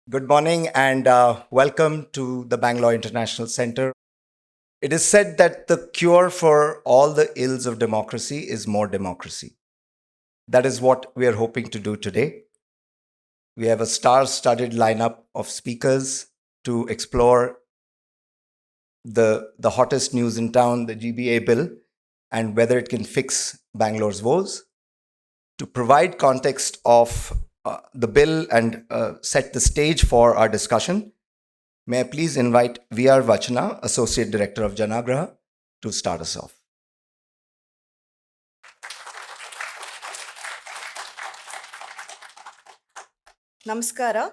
Good morning and welcome to the Bangalore International Center. It is said that the cure for all the ills of democracy is more democracy. That is what we are hoping to do today. We have a star studded lineup of speakers to explore the hottest news in town, the GBA bill, and whether it can fix Bangalore's woes. To provide context of the bill and set the stage for our discussion, may I please invite V.R. Vachana, Associate Director of Janaagraha, to start us off. Namaskara.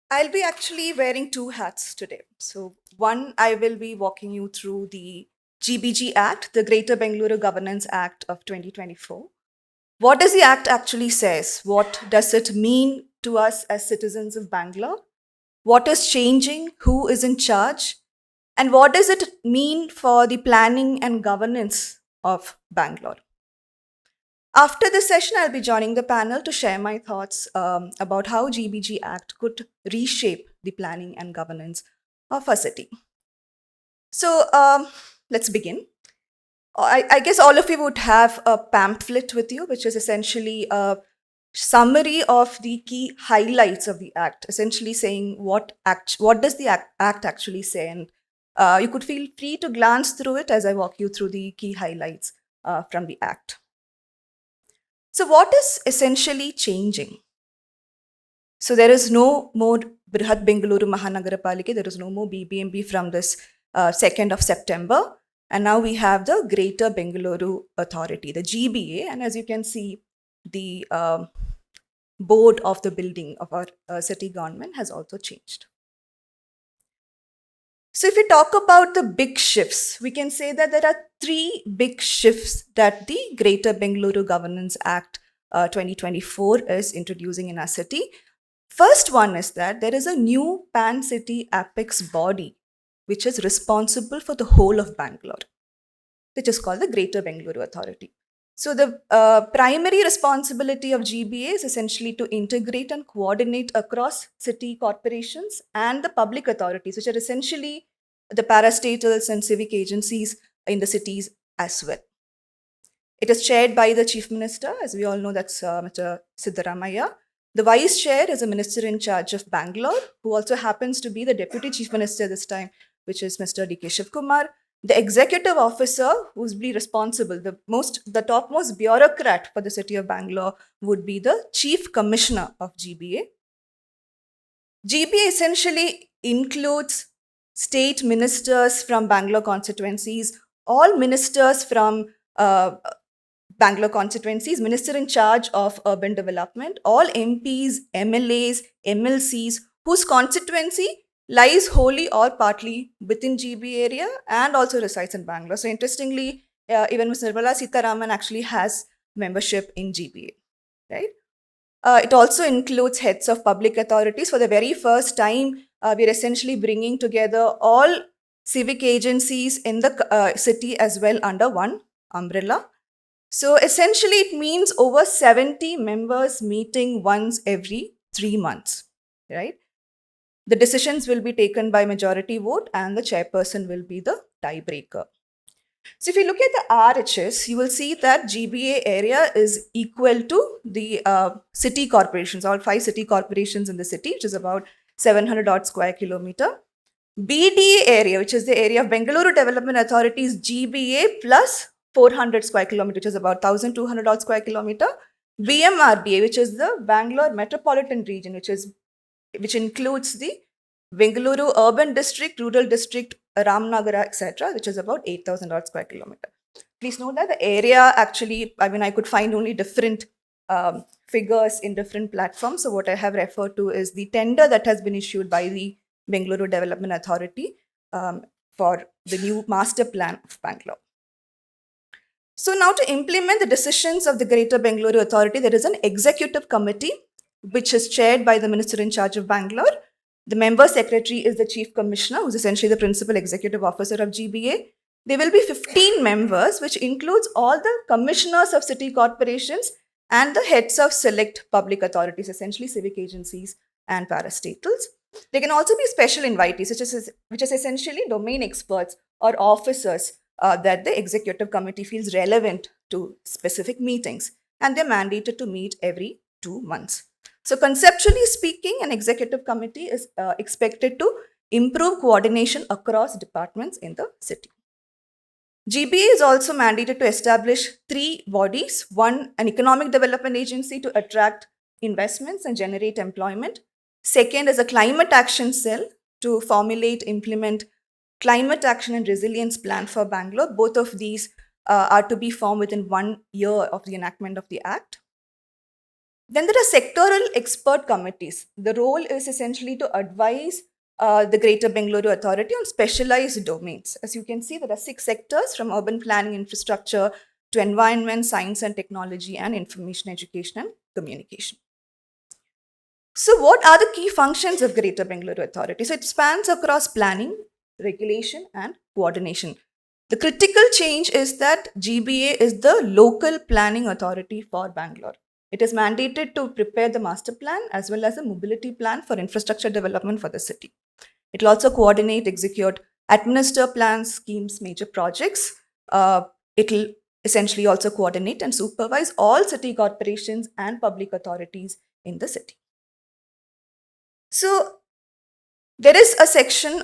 I'll be actually wearing two hats today. So, one, I will be walking you through the GBG Act, the Greater Bengaluru Governance Act of 2024. What does the Act actually says? What does it mean to us as citizens of Bangalore? What is changing? Who is in charge? And what does it mean for the planning and governance of Bangalore? After this session, I'll be joining the panel to share my thoughts about how GBG Act could reshape the planning and governance of our city. So let's begin. I guess all of you would have a pamphlet with you, which is essentially a summary of the key highlights of the Act, essentially saying what does the Act actually say. And you could feel free to glance through it as I walk you through the key highlights from the Act. So what is essentially changing? So there is no more Brihat Bengaluru Mahanagarapalike, there is no more BBMP from this 2nd of September. And now we have the Greater Bengaluru Authority, the GBA. And as you can see, the board of the building of our city government has also changed. So if we talk about the big shifts, we can say that there are three big shifts that the Greater Bengaluru Governance Act 2024 is introducing in our city. First one is that there is a new pan-city apex body which is responsible for the whole of Bangalore, which is called the Greater Bengaluru Authority. So the primary responsibility of GBA is essentially to integrate and coordinate across city corporations and the public authorities, which are essentially the parastatals and civic agencies in the cities as well. It is chaired by the Chief Minister, as we all know, that's Mr. Siddaramaiah. The Vice Chair is a Minister in charge of Bangalore, who also happens to be the Deputy Chief Minister this time, which is Mr. D.K. Shivkumar. The Executive Officer, who's be responsible, the topmost bureaucrat for the city of Bangalore, would be the Chief Commissioner of GBA. GBA essentially includes state ministers from Bangalore constituencies, all ministers from Bangalore constituencies, minister in charge of urban development, all MPs, MLAs, MLCs, whose constituency lies wholly or partly within GB area and also resides in Bangalore. So interestingly, even Ms. Nirmala Sitharaman actually has membership in GBA, right? It also includes heads of public authorities. For the very first time, we're essentially bringing together all civic agencies in the city as well under one umbrella. So essentially, it means over 70 members meeting once every 3 months, right? The decisions will be taken by majority vote and the chairperson will be the tiebreaker. So if you look at the RHS, you will see that GBA area is equal to the city corporations, all 5 city corporations in the city, which is about 700 odd square kilometer. BDA area, which is the area of Bengaluru Development Authority's GBA plus 400 square kilometer, which is about 1,200 odd square kilometer. BMRDA, which is the Bangalore Metropolitan Region, which includes the Bengaluru Urban District, Rural District, Ramnagara, etc., which is about 8,000 odd square kilometer. Please note that the area actually, I could find only different figures in different platforms. So what I have referred to is the tender that has been issued by the Bengaluru Development Authority for the new master plan of Bangalore. So now to implement the decisions of the Greater Bengaluru Authority, there is an executive committee which is chaired by the Minister in charge of Bangalore. The member secretary is the Chief Commissioner, who's essentially the principal executive officer of GBA. There will be 15 members, which includes all the commissioners of city corporations and the heads of select public authorities, essentially civic agencies and parastatals. They can also be special invitees, which is essentially domain experts or officers that the executive committee feels relevant to specific meetings, and they're mandated to meet every 2 months. So conceptually speaking, an executive committee is expected to improve coordination across departments in the city. GBA is also mandated to establish 3 bodies. One, an economic development agency to attract investments and generate employment. Second is a climate action cell to formulate, implement climate action and resilience plan for Bangalore. Both of these are to be formed within 1 year of the enactment of the Act. Then there are sectoral expert committees. The role is essentially to advise the Greater Bengaluru Authority on specialized domains. As you can see, there are 6 sectors from urban planning, infrastructure to environment, science and technology, and information, education, and communication. So what are the key functions of Greater Bengaluru Authority? So it spans across planning, regulation, and coordination. The critical change is that GBA is the local planning authority for Bangalore. It is mandated to prepare the master plan as well as a mobility plan for infrastructure development for the city. It will also coordinate, execute, administer plans, schemes, major projects. It will essentially also coordinate and supervise all city corporations and public authorities in the city. So there is a section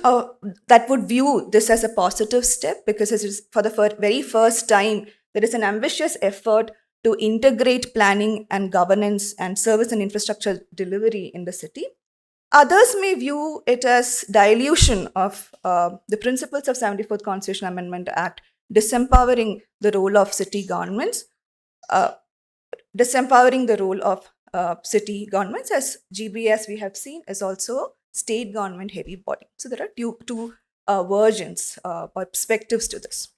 that would view this as a positive step because it is for the very first time there is an ambitious effort to integrate planning and governance and service and infrastructure delivery in the city. Others may view it as dilution of the principles of 74th Constitutional Amendment Act, disempowering the role of city governments, as GBA, as we have seen, is also state government heavy body. So there are two versions or perspectives to this.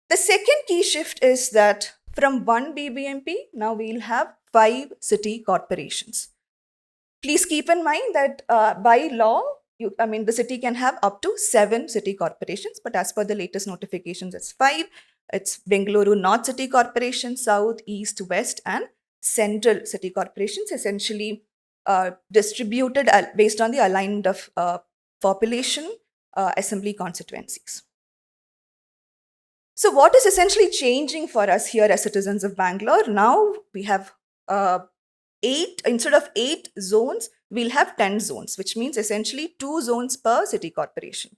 The second key shift is that from 1 BBMP, now we'll have 5 city corporations. Please keep in mind that by law, the city can have up to 7 city corporations, but as per the latest notifications, it's 5. It's Bengaluru North City Corporation, South, East, West, and Central City Corporations, essentially distributed based on the alignment of population assembly constituencies. So what is essentially changing for us here as citizens of Bangalore? Now we have 8, instead of 8 zones, we'll have 10 zones, which means essentially 2 zones per city corporation.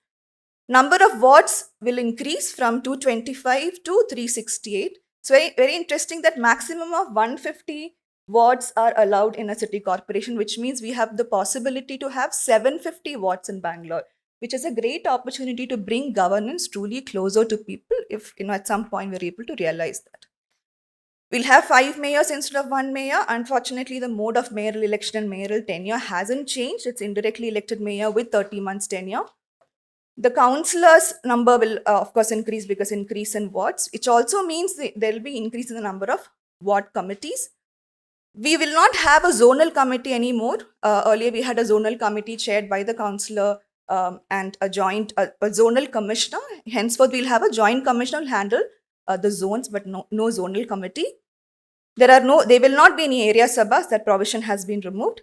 Number of wards will increase from 225 to 368. So very interesting that maximum of 150 wards are allowed in a city corporation, which means we have the possibility to have 750 wards in Bangalore, which is a great opportunity to bring governance truly closer to people if, at some point we're able to realize that. We'll have 5 mayors instead of 1 mayor. Unfortunately, the mode of mayoral election and mayoral tenure hasn't changed. It's indirectly elected mayor with 30 months tenure. The councillors' number will, of course, increase because increase in wards, which also means there will be increase in the number of ward committees. We will not have a zonal committee anymore. Earlier, we had a zonal committee chaired by the councillor and a zonal commissioner. Henceforth, we'll have a joint commissioner who will handle the zones, but no zonal committee. There will not be any area sabhas. That provision has been removed.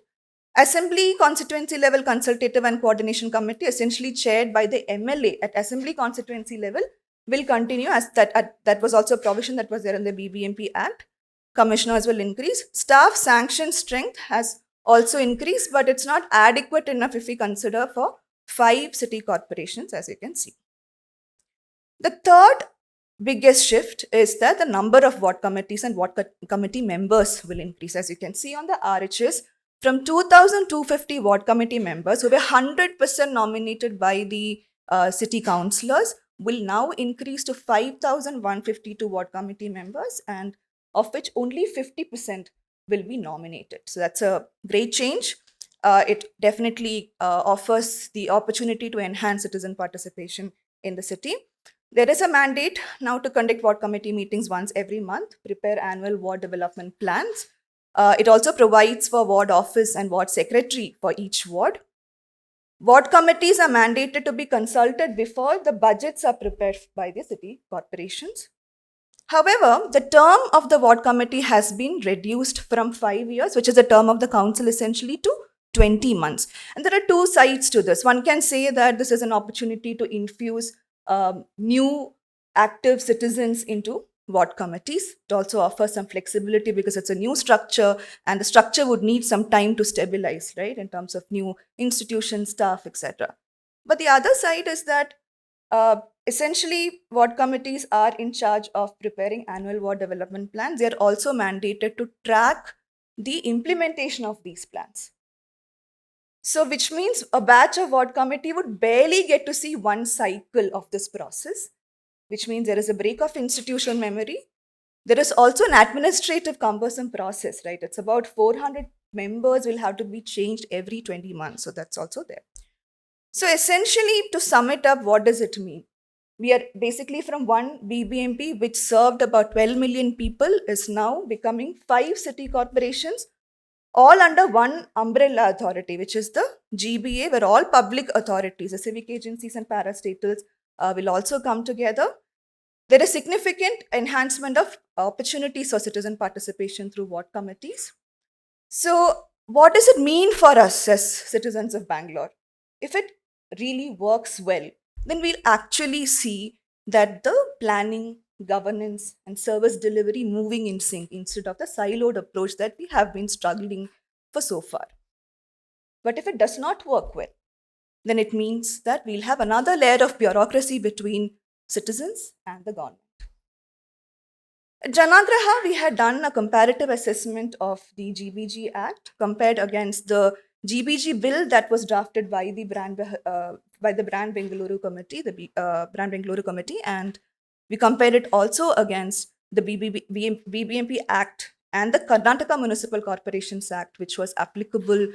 Assembly constituency level consultative and coordination committee, essentially chaired by the MLA at assembly constituency level, will continue as that was also a provision that was there in the BBMP Act. Commissioners will increase. Staff sanction strength has also increased, but it's not adequate enough if we consider for 5 city corporations, as you can see. The third biggest shift is that the number of ward committees and ward committee members will increase. As you can see on the RHS, from 2,250 ward committee members who were 100% nominated by the city councillors will now increase to 5,152 ward committee members, and of which only 50% will be nominated. So that's a great change. It definitely offers the opportunity to enhance citizen participation in the city. There is a mandate now to conduct ward committee meetings once every month, prepare annual ward development plans. It also provides for ward office and ward secretary for each ward. Ward committees are mandated to be consulted before the budgets are prepared by the city corporations. However, the term of the ward committee has been reduced from 5 years, which is the term of the council, essentially, to 20 months. And there are two sides to this. One can say that this is an opportunity to infuse new active citizens into ward committees. It also offers some flexibility because it's a new structure, and the structure would need some time to stabilize, right, in terms of new institutions, staff, etc. But the other side is that essentially ward committees are in charge of preparing annual ward development plans. They are also mandated to track the implementation of these plans. So, which means a batch of ward committee would barely get to see one cycle of this process, which means there is a break of institutional memory. There is also an administrative cumbersome process, right? It's about 400 members will have to be changed every 20 months. So, that's also there. So, essentially, to sum it up, what does it mean? We are basically from one BBMP, which served about 12 million people, is now becoming 5 city corporations, all under one umbrella authority, which is the GBA, where all public authorities, the civic agencies and parastatals will also come together. There is significant enhancement of opportunities for citizen participation through ward committees. So, what does it mean for us as citizens of Bangalore? If it really works well, then we'll actually see that the planning, governance, and service delivery moving in sync instead of the siloed approach that we have been struggling for so far. But if it does not work well, then it means that we'll have another layer of bureaucracy between citizens and the government. At Janaagraha, we had done a comparative assessment of the GBG Act compared against the GBG bill that was drafted by the Brand Bengaluru Committee, Brand Bengaluru Committee, and we compared it also against the BBMP Act and the Karnataka Municipal Corporations Act, which was applicable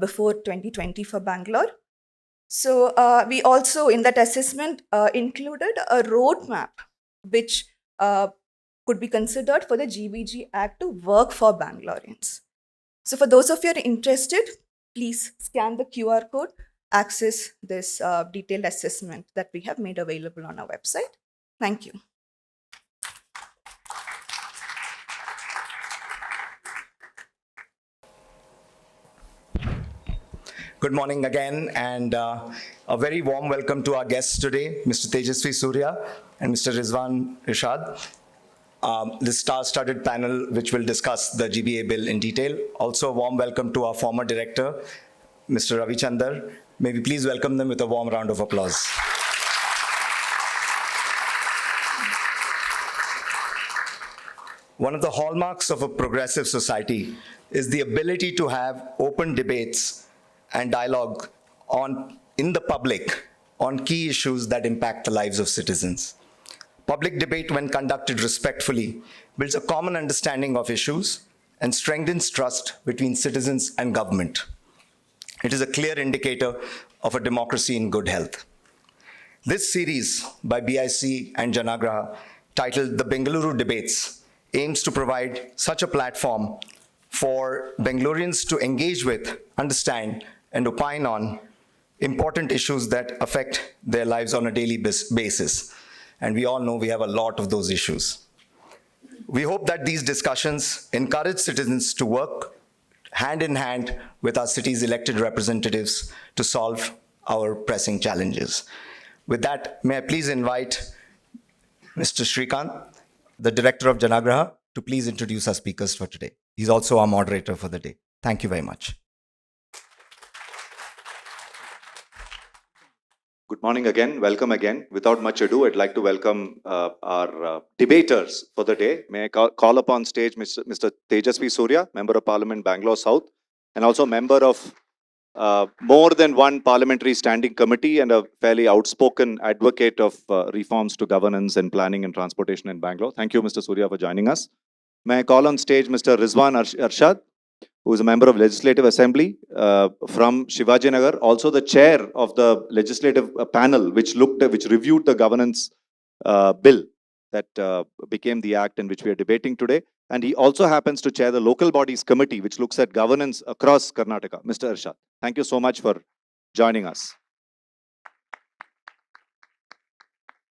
before 2020 for Bangalore. So we also, in that assessment, included a roadmap which could be considered for the GBG Act to work for Bangaloreans. So for those of you who are interested, please scan the QR code, access this detailed assessment that we have made available on our website. Thank you. Good morning again, and a very warm welcome to our guests today, Mr. Tejasvi Surya and Mr. Rizwan Irshad. This star-studded panel which will discuss the GBA bill in detail. Also a warm welcome to our former director, Mr. Ravi Chandar. May we please welcome them with a warm round of applause. One of the hallmarks of a progressive society is the ability to have open debates and dialogue in the public on key issues that impact the lives of citizens. Public debate, when conducted respectfully, builds a common understanding of issues and strengthens trust between citizens and government. It is a clear indicator of a democracy in good health. This series by BIC and Janaagraha, titled The Bengaluru Debates, aims to provide such a platform for Bangaloreans to engage with, understand, and opine on important issues that affect their lives on a daily basis. And we all know we have a lot of those issues. We hope that these discussions encourage citizens to work hand in hand with our city's elected representatives to solve our pressing challenges. With that, may I please invite Mr. Shrikant, the director of Janaagraha, to please introduce our speakers for today. He's also our moderator for the day. Thank you very much. Good morning again. Welcome again. Without much ado, I'd like to welcome our debaters for the day. May I call upon stage Mr. Tejasvi Surya, Member of Parliament, Bangalore South, and also member of more than one parliamentary standing committee and a fairly outspoken advocate of reforms to governance and planning and transportation in Bangalore. Thank you, Mr. Surya, for joining us. May I call on stage Mr. Rizwan Irshad, who is a member of Legislative Assembly from Shivajinagar, also the chair of the legislative panel which reviewed the governance bill that became the act in which we are debating today. And he also happens to chair the local bodies committee which looks at governance across Karnataka. Mr. Irshad, thank you so much for joining us.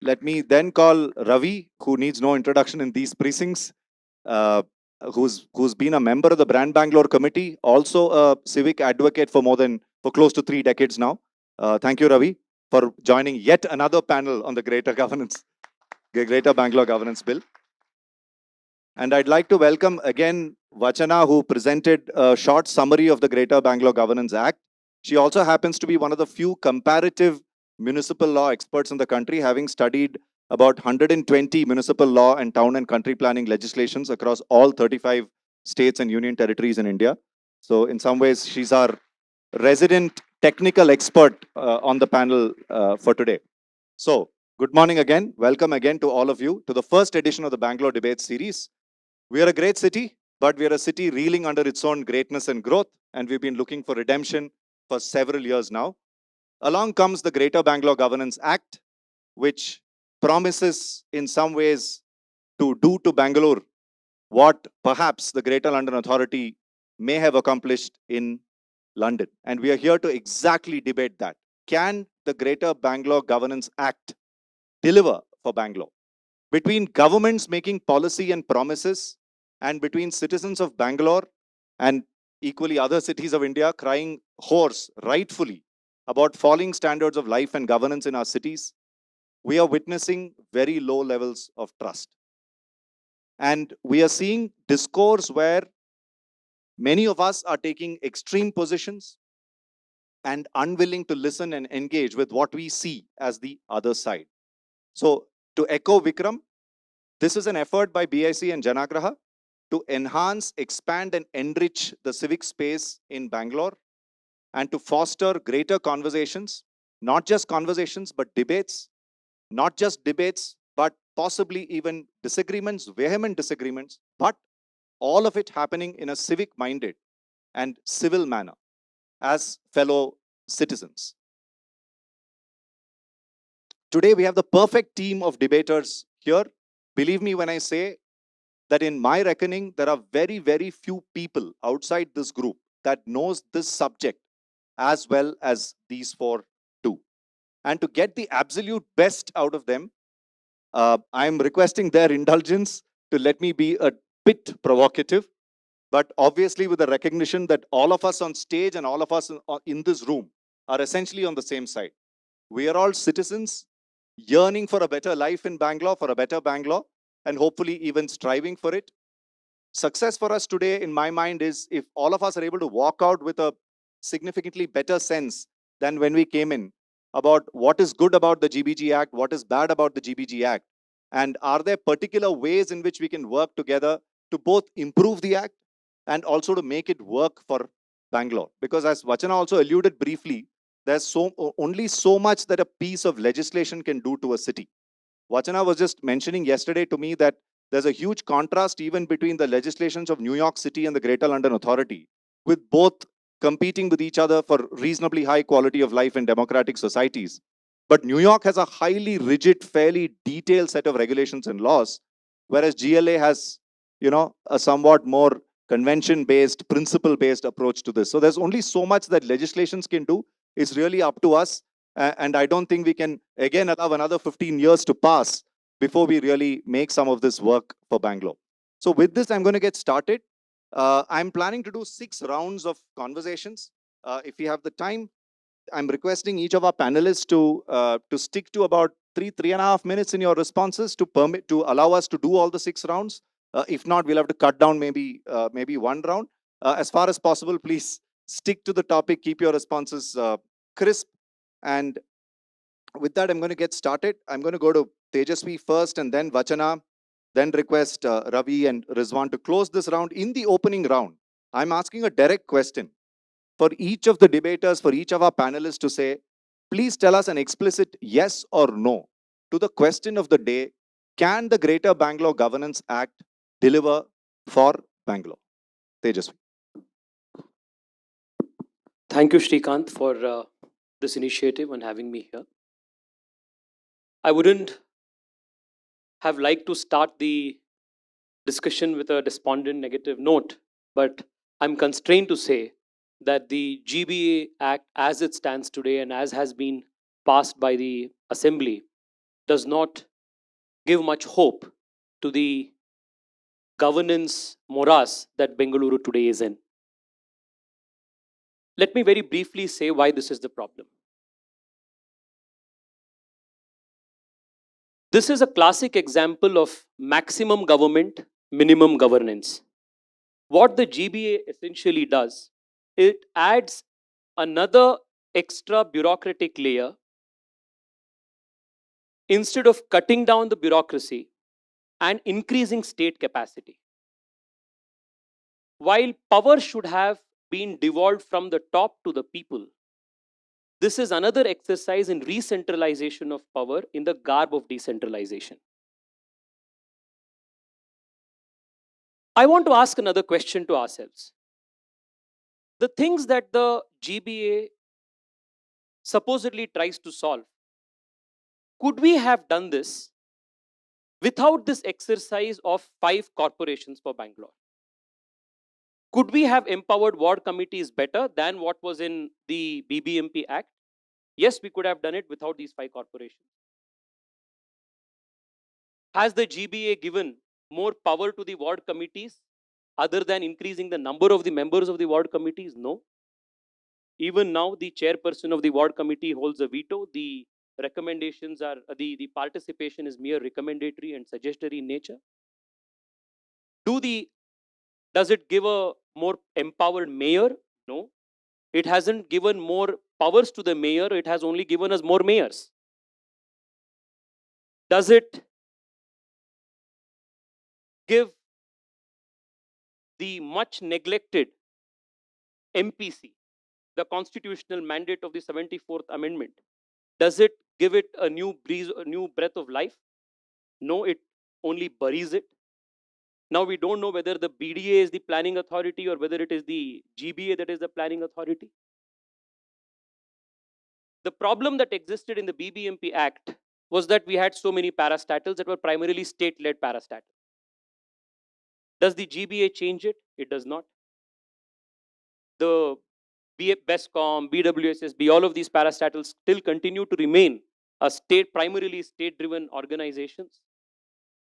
Let me then call Ravi, who needs no introduction in these precincts. who's been a member of the Brand Bangalore committee, also a civic advocate for close to 3 decades now. Thank you, Ravi, for joining yet another panel on the Greater Bangalore Governance Bill. And I'd like to welcome again Vachana, who presented a short summary of the Greater Bangalore Governance Act. She also happens to be one of the few comparative municipal law experts in the country, having studied about 120 municipal law and town and country planning legislations across all 35 states and union territories in India. So in some ways, she's our resident technical expert on the panel for today. So good morning again. Welcome again to all of you to the first edition of the Bangalore Debates series. We are a great city, but we are a city reeling under its own greatness and growth, and we've been looking for redemption for several years now. Along comes the Greater Bangalore Governance Act, which promises in some ways to do to Bangalore what perhaps the Greater London Authority may have accomplished in London. And we are here to exactly debate that. Can the Greater Bangalore Governance Act deliver for Bangalore? Between governments making policy and promises, and between citizens of Bangalore and equally other cities of India crying hoarse, rightfully, about falling standards of life and governance in our cities, we are witnessing very low levels of trust. And we are seeing discourse where many of us are taking extreme positions and unwilling to listen and engage with what we see as the other side. So to echo Vikram, this is an effort by BIC and Janaagraha to enhance, expand and enrich the civic space in Bangalore and to foster greater conversations, not just conversations, but debates, not just debates, but possibly even disagreements, vehement disagreements, but all of it happening in a civic-minded and civil manner as fellow citizens. Today, we have the perfect team of debaters here. Believe me when I say that in my reckoning, there are very, very few people outside this group that knows this subject as well as these four do. And to get the absolute best out of them, I'm requesting their indulgence to let me be a bit provocative, but obviously with the recognition that all of us on stage and all of us in this room are essentially on the same side. We are all citizens yearning for a better life in Bangalore, for a better Bangalore, and hopefully even striving for it. Success for us today, in my mind, is if all of us are able to walk out with a significantly better sense than when we came in about what is good about the GBG Act, what is bad about the GBG Act, and are there particular ways in which we can work together to both improve the Act and also to make it work for Bangalore. Because as Vachana also alluded briefly, there's only so much that a piece of legislation can do to a city. Vachana was just mentioning yesterday to me that there's a huge contrast even between the legislations of New York City and the Greater London Authority, with both competing with each other for reasonably high quality of life in democratic societies. But New York has a highly rigid, fairly detailed set of regulations and laws, whereas GLA has, a somewhat more convention-based, principle-based approach to this. So there's only so much that legislations can do. It's really up to us. And I don't think we can, again, allow another 15 years to pass before we really make some of this work for Bangalore. So with this, I'm going to get started. I'm planning to do 6 rounds of conversations. If we have the time, I'm requesting each of our panelists to stick to about 3.5 minutes in your responses to allow us to do all the 6 rounds. If not, we'll have to cut down maybe one round. As far as possible, please stick to the topic, keep your responses crisp. And with that, I'm going to get started. I'm going to go to Tejasvi first and then Vachana, then request Ravi and Rizwan to close this round. In the opening round, I'm asking a direct question for each of the debaters, for each of our panelists to say, please tell us an explicit yes or no to the question of the day: can the Greater Bangalore Governance Act deliver for Bangalore? Tejasvi. Thank you, Srikanth, for this initiative and having me here. I wouldn't have liked to start the discussion with a despondent negative note, but I'm constrained to say that the GBA Act as it stands today and as has been passed by the Assembly does not give much hope to the governance morass that Bengaluru today is in. Let me very briefly say why this is the problem. This is a classic example of maximum government, minimum governance. What the GBA essentially does, it adds another extra bureaucratic layer. Instead of cutting down the bureaucracy and increasing state capacity. While power should have been devolved from the top to the people, this is another exercise in re-centralization of power in the garb of decentralization. I want to ask another question to ourselves. The things that the GBA supposedly tries to solve, could we have done this without this exercise of 5 corporations for Bangalore? Could we have empowered ward committees better than what was in the BBMP Act? Yes, we could have done it without these 5 corporations. Has the GBA given more power to the ward committees other than increasing the number of the members of the ward committees? No. Even now, the chairperson of the ward committee holds a veto. The recommendations are, the participation is mere recommendatory and suggestory in nature. Does it give a more empowered mayor? No. It hasn't given more powers to the mayor. It has only given us more mayors. Does it give the much neglected MPC, the constitutional mandate of the 74th Amendment? Does it give it a new breeze, a new breath of life? No, it only buries it. Now we don't know whether the BDA is the planning authority or whether it is the GBA that is the planning authority. The problem that existed in the BBMP Act was that we had so many parastatals that were primarily state-led parastatals. Does the GBA change it? It does not. The BESCOM, BWSSB, all of these parastatals still continue to remain a primarily state-driven organizations.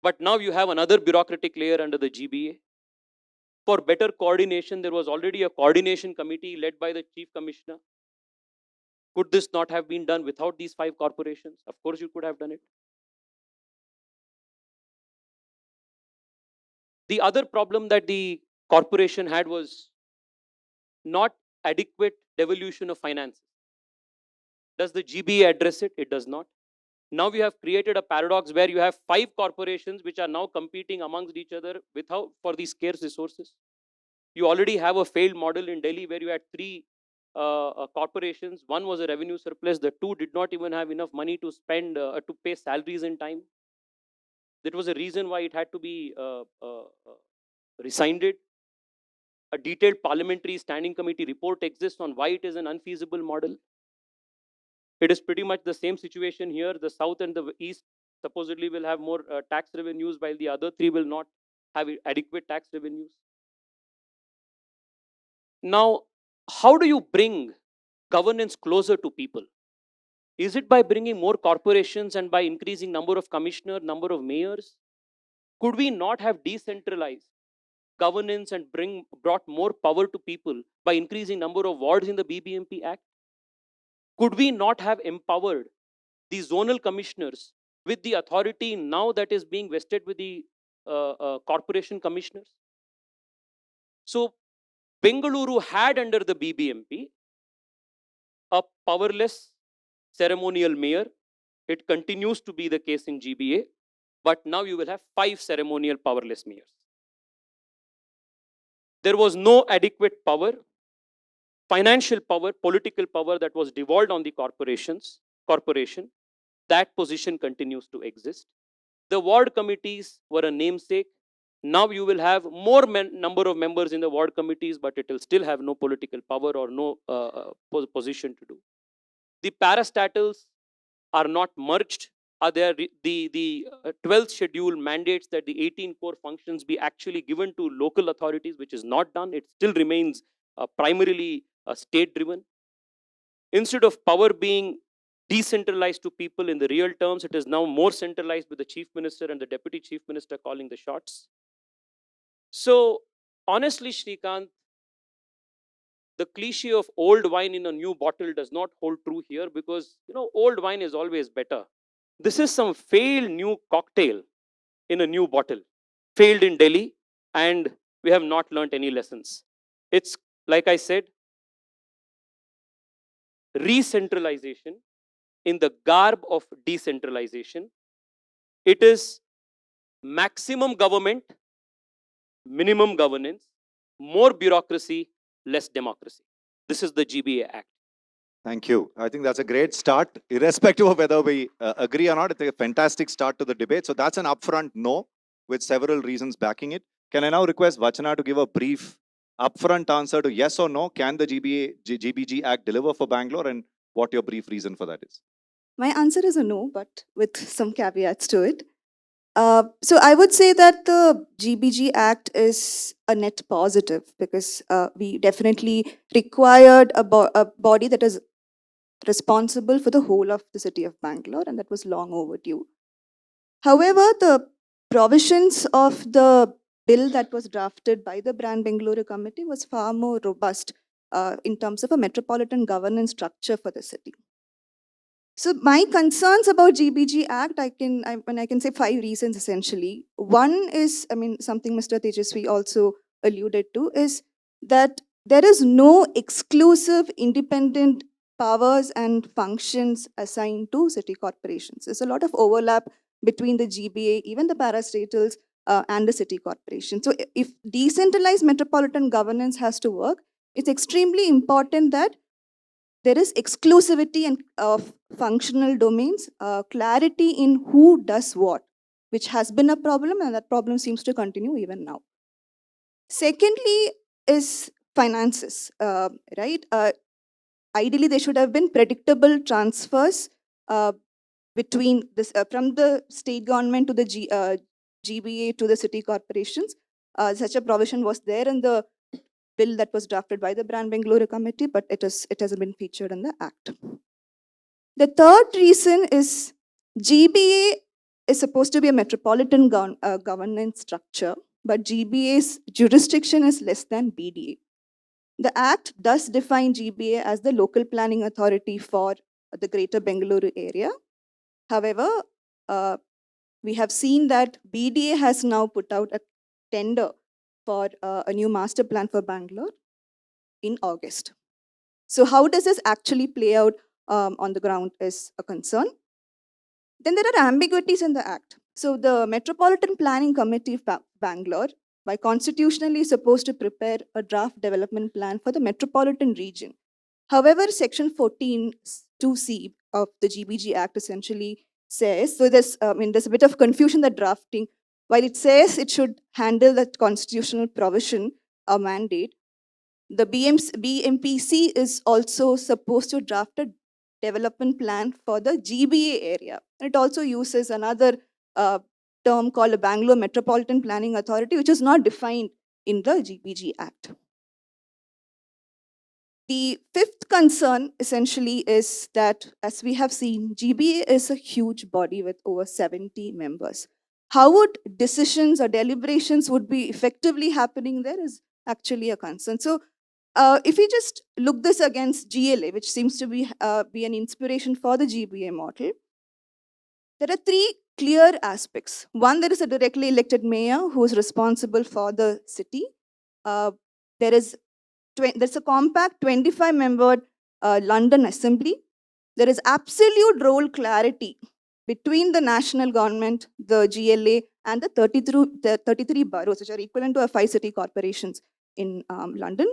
But now you have another bureaucratic layer under the GBA. For better coordination, there was already a coordination committee led by the Chief Commissioner. Could this not have been done without these 5 corporations? Of course, you could have done it. The other problem that the corporation had was not adequate devolution of finances. Does the GBA address it? It does not. Now we have created a paradox where you have 5 corporations which are now competing amongst each other for these scarce resources. You already have a failed model in Delhi where you had 3 corporations. One was a revenue surplus. The 2 did not even have enough money to spend to pay salaries in time. That was a reason why it had to be rescinded. A detailed parliamentary standing committee report exists on why it is an unfeasible model. It is pretty much the same situation here. The south and the east supposedly will have more tax revenues, while the other 3 will not have adequate tax revenues. Now, how do you bring governance closer to people? Is it by bringing more corporations and by increasing number of commissioners, number of mayors? Could we not have decentralized governance and brought more power to people by increasing number of wards in the BBMP Act? Could we not have empowered the zonal commissioners with the authority now that is being vested with the corporation commissioners? So Bengaluru had under the BBMP a powerless ceremonial mayor. It continues to be the case in GBA, but now you will have 5 ceremonial powerless mayors. There was no adequate power, financial power, political power that was devolved on the corporation. That position continues to exist. The ward committees were a namesake. Now you will have more number of members in the ward committees, but it will still have no political power or no position to do. The parastatals are not merged. The 12th schedule mandates that the 18 core functions be actually given to local authorities, which is not done. It still remains primarily state-driven. Instead of power being decentralized to people in the real terms, it is now more centralized with the chief minister and the deputy chief minister calling the shots. So, honestly, Shrikant, the cliche of old wine in a new bottle does not hold true here because, old wine is always better. This is some failed new cocktail in a new bottle, failed in Delhi, and we have not learnt any lessons. It's, like I said, re-centralization in the garb of decentralization. It is maximum government, minimum governance, more bureaucracy, less democracy. This is the GBA Act. Thank you. I think that's a great start, irrespective of whether we agree or not. It's a fantastic start to the debate. So that's an upfront no, with several reasons backing it. Can I now request Vachana to give a brief upfront answer to yes or no? Can the GBG Act deliver for Bangalore, and what your brief reason for that is? My answer is a no, but with some caveats to it. So I would say that the GBG Act is a net positive because we definitely required a body that is responsible for the whole of the city of Bangalore, and that was long overdue. However, the provisions of the bill that was drafted by the Bengaluru committee was far more robust in terms of a metropolitan governance structure for the city. So my concerns about GBG Act, I can say 5 reasons essentially. One is, something Mr. Tejasvi also alluded to, is that there is no exclusive independent powers and functions assigned to city corporations. There's a lot of overlap between the GBA, even the parastatals, and the city corporation. So if decentralized metropolitan governance has to work, it's extremely important that there is exclusivity of functional domains, clarity in who does what, which has been a problem, and that problem seems to continue even now. Secondly is finances, right? Ideally, there should have been predictable transfers between this from the state government to the GBA to the city corporations. Such a provision was there in the bill that was drafted by the Bengaluru committee, but it hasn't been featured in the act. The third reason is GBA is supposed to be a metropolitan governance structure, but GBA's jurisdiction is less than BDA. The act does define GBA as the local planning authority for the greater Bengaluru area. However, we have seen that BDA has now put out a tender for a new master plan for Bangalore in August. So how does this actually play out on the ground is a concern. Then there are ambiguities in the act. So the Metropolitan Planning Committee of Bangalore, by constitutionally, is supposed to prepare a draft development plan for the metropolitan region. However, Section 14(2)(c) of the GBG Act essentially says, so there's a bit of confusion that drafting, while it says it should handle that constitutional provision or mandate, the BMPC is also supposed to draft a development plan for the GBA area. It also uses another term called a Bangalore Metropolitan Planning Authority, which is not defined in the GBG Act. The fifth concern essentially is that, as we have seen, GBA is a huge body with over 70 members. How would decisions or deliberations would be effectively happening there is actually a concern. So if we just look this against GLA, which seems to be an inspiration for the GBA model, there are 3 clear aspects. One, there is a directly elected mayor who is responsible for the city. There's a compact 25-member London Assembly. There is absolute role clarity between the national government, the GLA, and the 33 boroughs, which are equivalent to 5 city corporations in London.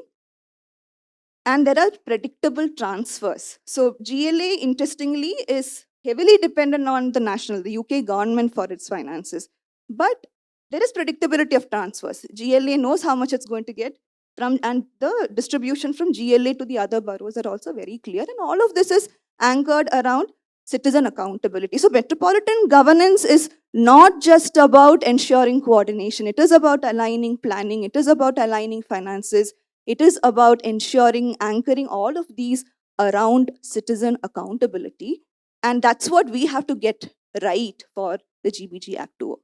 And there are predictable transfers. So GLA, interestingly, is heavily dependent on the UK government for its finances. But there is predictability of transfers. GLA knows how much it's going to get, and the distribution from GLA to the other boroughs are also very clear. And all of this is anchored around citizen accountability. So metropolitan governance is not just about ensuring coordination. It is about aligning planning. It is about aligning finances. It is about ensuring, anchoring all of these around citizen accountability. And that's what we have to get right for the GBG Act to work.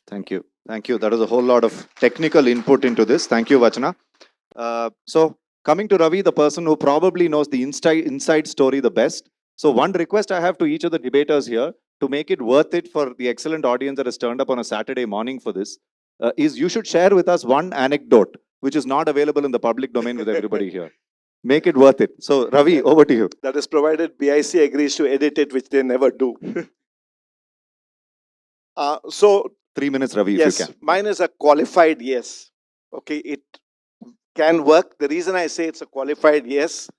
Thank you. Thank you. That was a whole lot of technical input into this. Thank you, Vachana. So coming to Ravi, the person who probably knows the inside story the best. So one request I have to each of the debaters here to make it worth it for the excellent audience that has turned up on a Saturday morning for this is you should share with us one anecdote which is not available in the public domain with everybody here. Make it worth it. So Ravi, over to you. That is provided BIC agrees to edit it, which they never do. So 3 minutes, Ravi, if yes, you can. mine is a qualified yes. Okay, it can work. The reason I say it's a qualified yes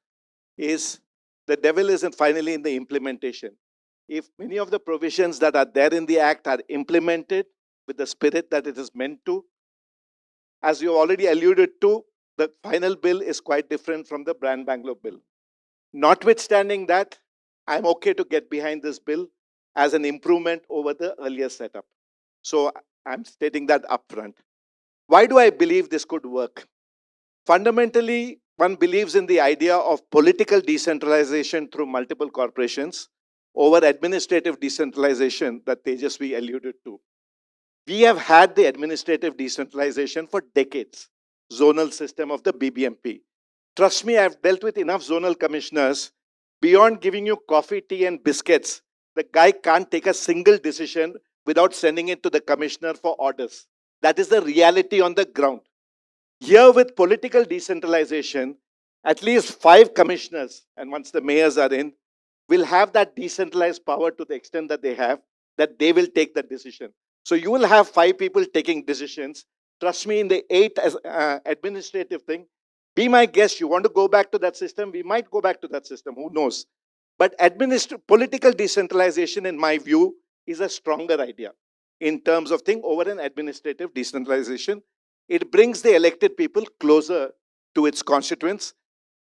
is the devil isn't finally in the implementation. If many of the provisions that are there in the Act are implemented with the spirit that it is meant to, as you already alluded to, the final bill is quite different from the Brand Bangalore bill. Notwithstanding that, I'm okay to get behind this bill as an improvement over the earlier setup. So I'm stating that upfront. Why do I believe this could work? Fundamentally, one believes in the idea of political decentralization through multiple corporations over administrative decentralization that Tejasvi alluded to. We have had the administrative decentralization for decades, zonal system of the BBMP. Trust me, I've dealt with enough zonal commissioners. Beyond giving you coffee, tea, and biscuits, the guy can't take a single decision without sending it to the commissioner for orders. That is the reality on the ground. Here, with political decentralization, at least 5 commissioners, and once the mayors are in, will have that decentralized power to the extent that they have, that they will take the decision. So you will have 5 people taking decisions. Trust me, in the 8th administrative thing, be my guest, you want to go back to that system, we might go back to that system, who knows. But political decentralization, in my view, is a stronger idea in terms of thing over an administrative decentralization. It brings the elected people closer to its constituents.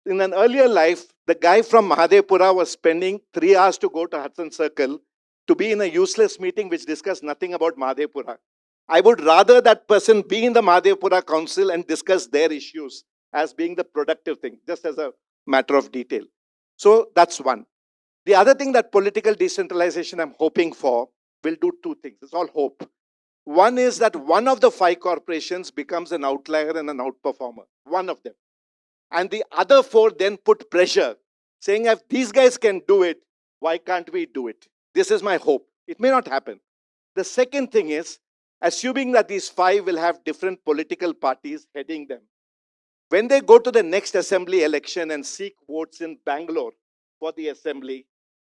In an earlier life, the guy from Mahadevpura was spending 3 hours to go to Hudson Circle to be in a useless meeting which discussed nothing about Mahadevpura. I would rather that person be in the Mahadevpura Council and discuss their issues as being the productive thing, just as a matter of detail. So that's one. The other thing that political decentralization I'm hoping for will do 2 things. It's all hope. One is that one of the 5 corporations becomes an outlier and an outperformer. One of them. And the other 4 then put pressure, saying if these guys can do it, why can't we do it? This is my hope. It may not happen. The second thing is, assuming that these 5 will have different political parties heading them, when they go to the next assembly election and seek votes in Bangalore for the assembly,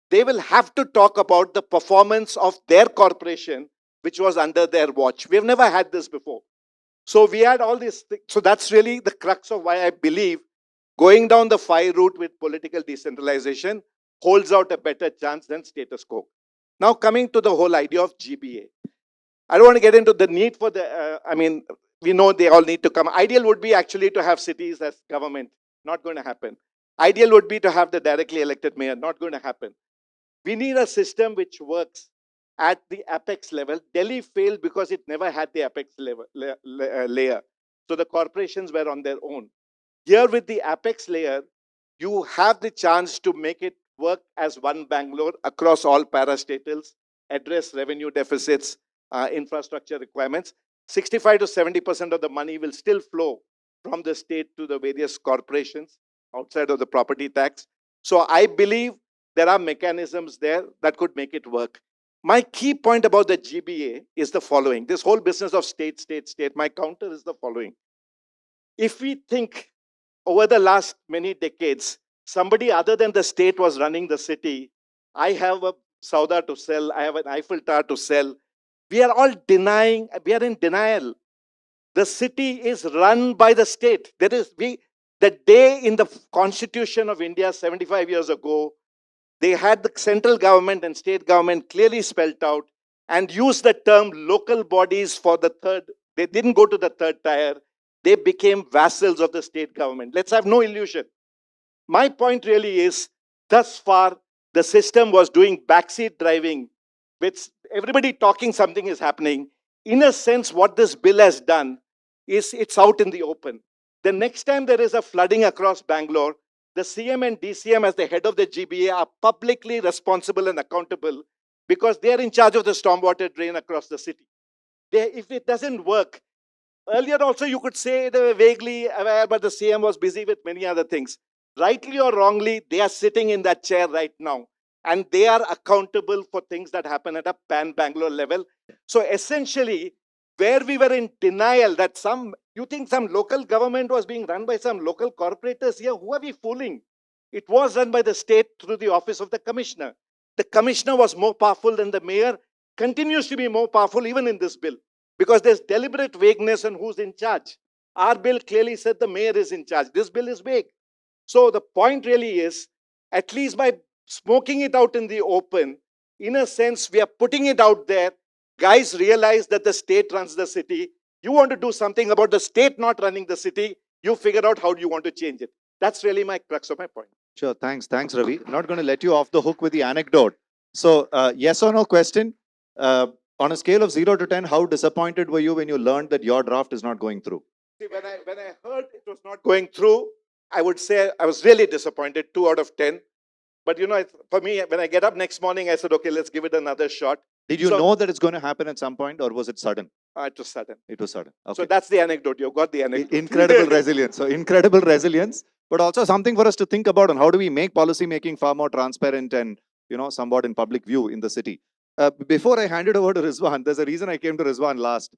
they will have to talk about the performance of their corporation, which was under their watch. We have never had this before. So we had all this. So that's really the crux of why I believe going down the 5 route with political decentralization holds out a better chance than status quo. Now coming to the whole idea of GBA. I don't want to get into the need for the, we know they all need to come. Ideal would be actually to have cities as government. Not going to happen. Ideal would be to have the directly elected mayor. Not going to happen. We need a system which works at the apex level. Delhi failed because it never had the apex level, layer. So the corporations were on their own. Here with the apex layer, you have the chance to make it work as one Bangalore across all parastatals, address revenue deficits, infrastructure requirements. 65 to 70% of the money will still flow from the state to the various corporations outside of the property tax. So I believe there are mechanisms there that could make it work. My key point about the GBA is the following. This whole business of state, my counter is the following. If we think over the last many decades, somebody other than the state was running the city, I have a Sauda to sell, I have an Eiffel Tower to sell. We are all denying, we are in denial. The city is run by the state. The day in the Constitution of India 75 years ago, they had the central government and state government clearly spelled out and used the term local bodies for the third. They didn't go to the third tier. They became vassals of the state government. Let's have no illusion. My point really is, thus far, the system was doing backseat driving with everybody talking something is happening. In a sense, what this bill has done is it's out in the open. The next time there is a flooding across Bangalore, the CM and DCM as the head of the GBA are publicly responsible and accountable because they are in charge of the stormwater drain across the city. If it doesn't work, earlier also you could say they were vaguely aware, but the CM was busy with many other things. Rightly or wrongly, they are sitting in that chair right now. And they are accountable for things that happen at a pan-Bangalore level. So essentially, where we were in denial that you think some local government was being run by some local corporators here, who are we fooling? It was run by the state through the office of the commissioner. The commissioner was more powerful than the mayor, continues to be more powerful even in this bill, because there's deliberate vagueness on who's in charge. Our bill clearly said the mayor is in charge. This bill is vague. So the point really is, at least by smoking it out in the open, in a sense, we are putting it out there. Guys realize that the state runs the city. You want to do something about the state not running the city. You figure out how you want to change it. That's really my crux of my point. Sure, thanks, Ravi. I'm not going to let you off the hook with the anecdote. So, yes or no question. On a scale of 0 to 10, how disappointed were you when you learned that your draft is not going through? See, when I heard it was not going through, I would say I was really disappointed, 2 out of 10. But you know, for me, when I get up next morning, I said, okay, let's give it another shot. Did you know that it's going to happen at some point, or was it sudden? It was sudden. It was sudden. Okay. So that's the anecdote. You've got the anecdote. Incredible resilience. So incredible resilience, but also something for us to think about on how do we make policy making far more transparent and, you know, somewhat in public view in the city. Before I hand it over to Rizwan, there's a reason I came to Rizwan last.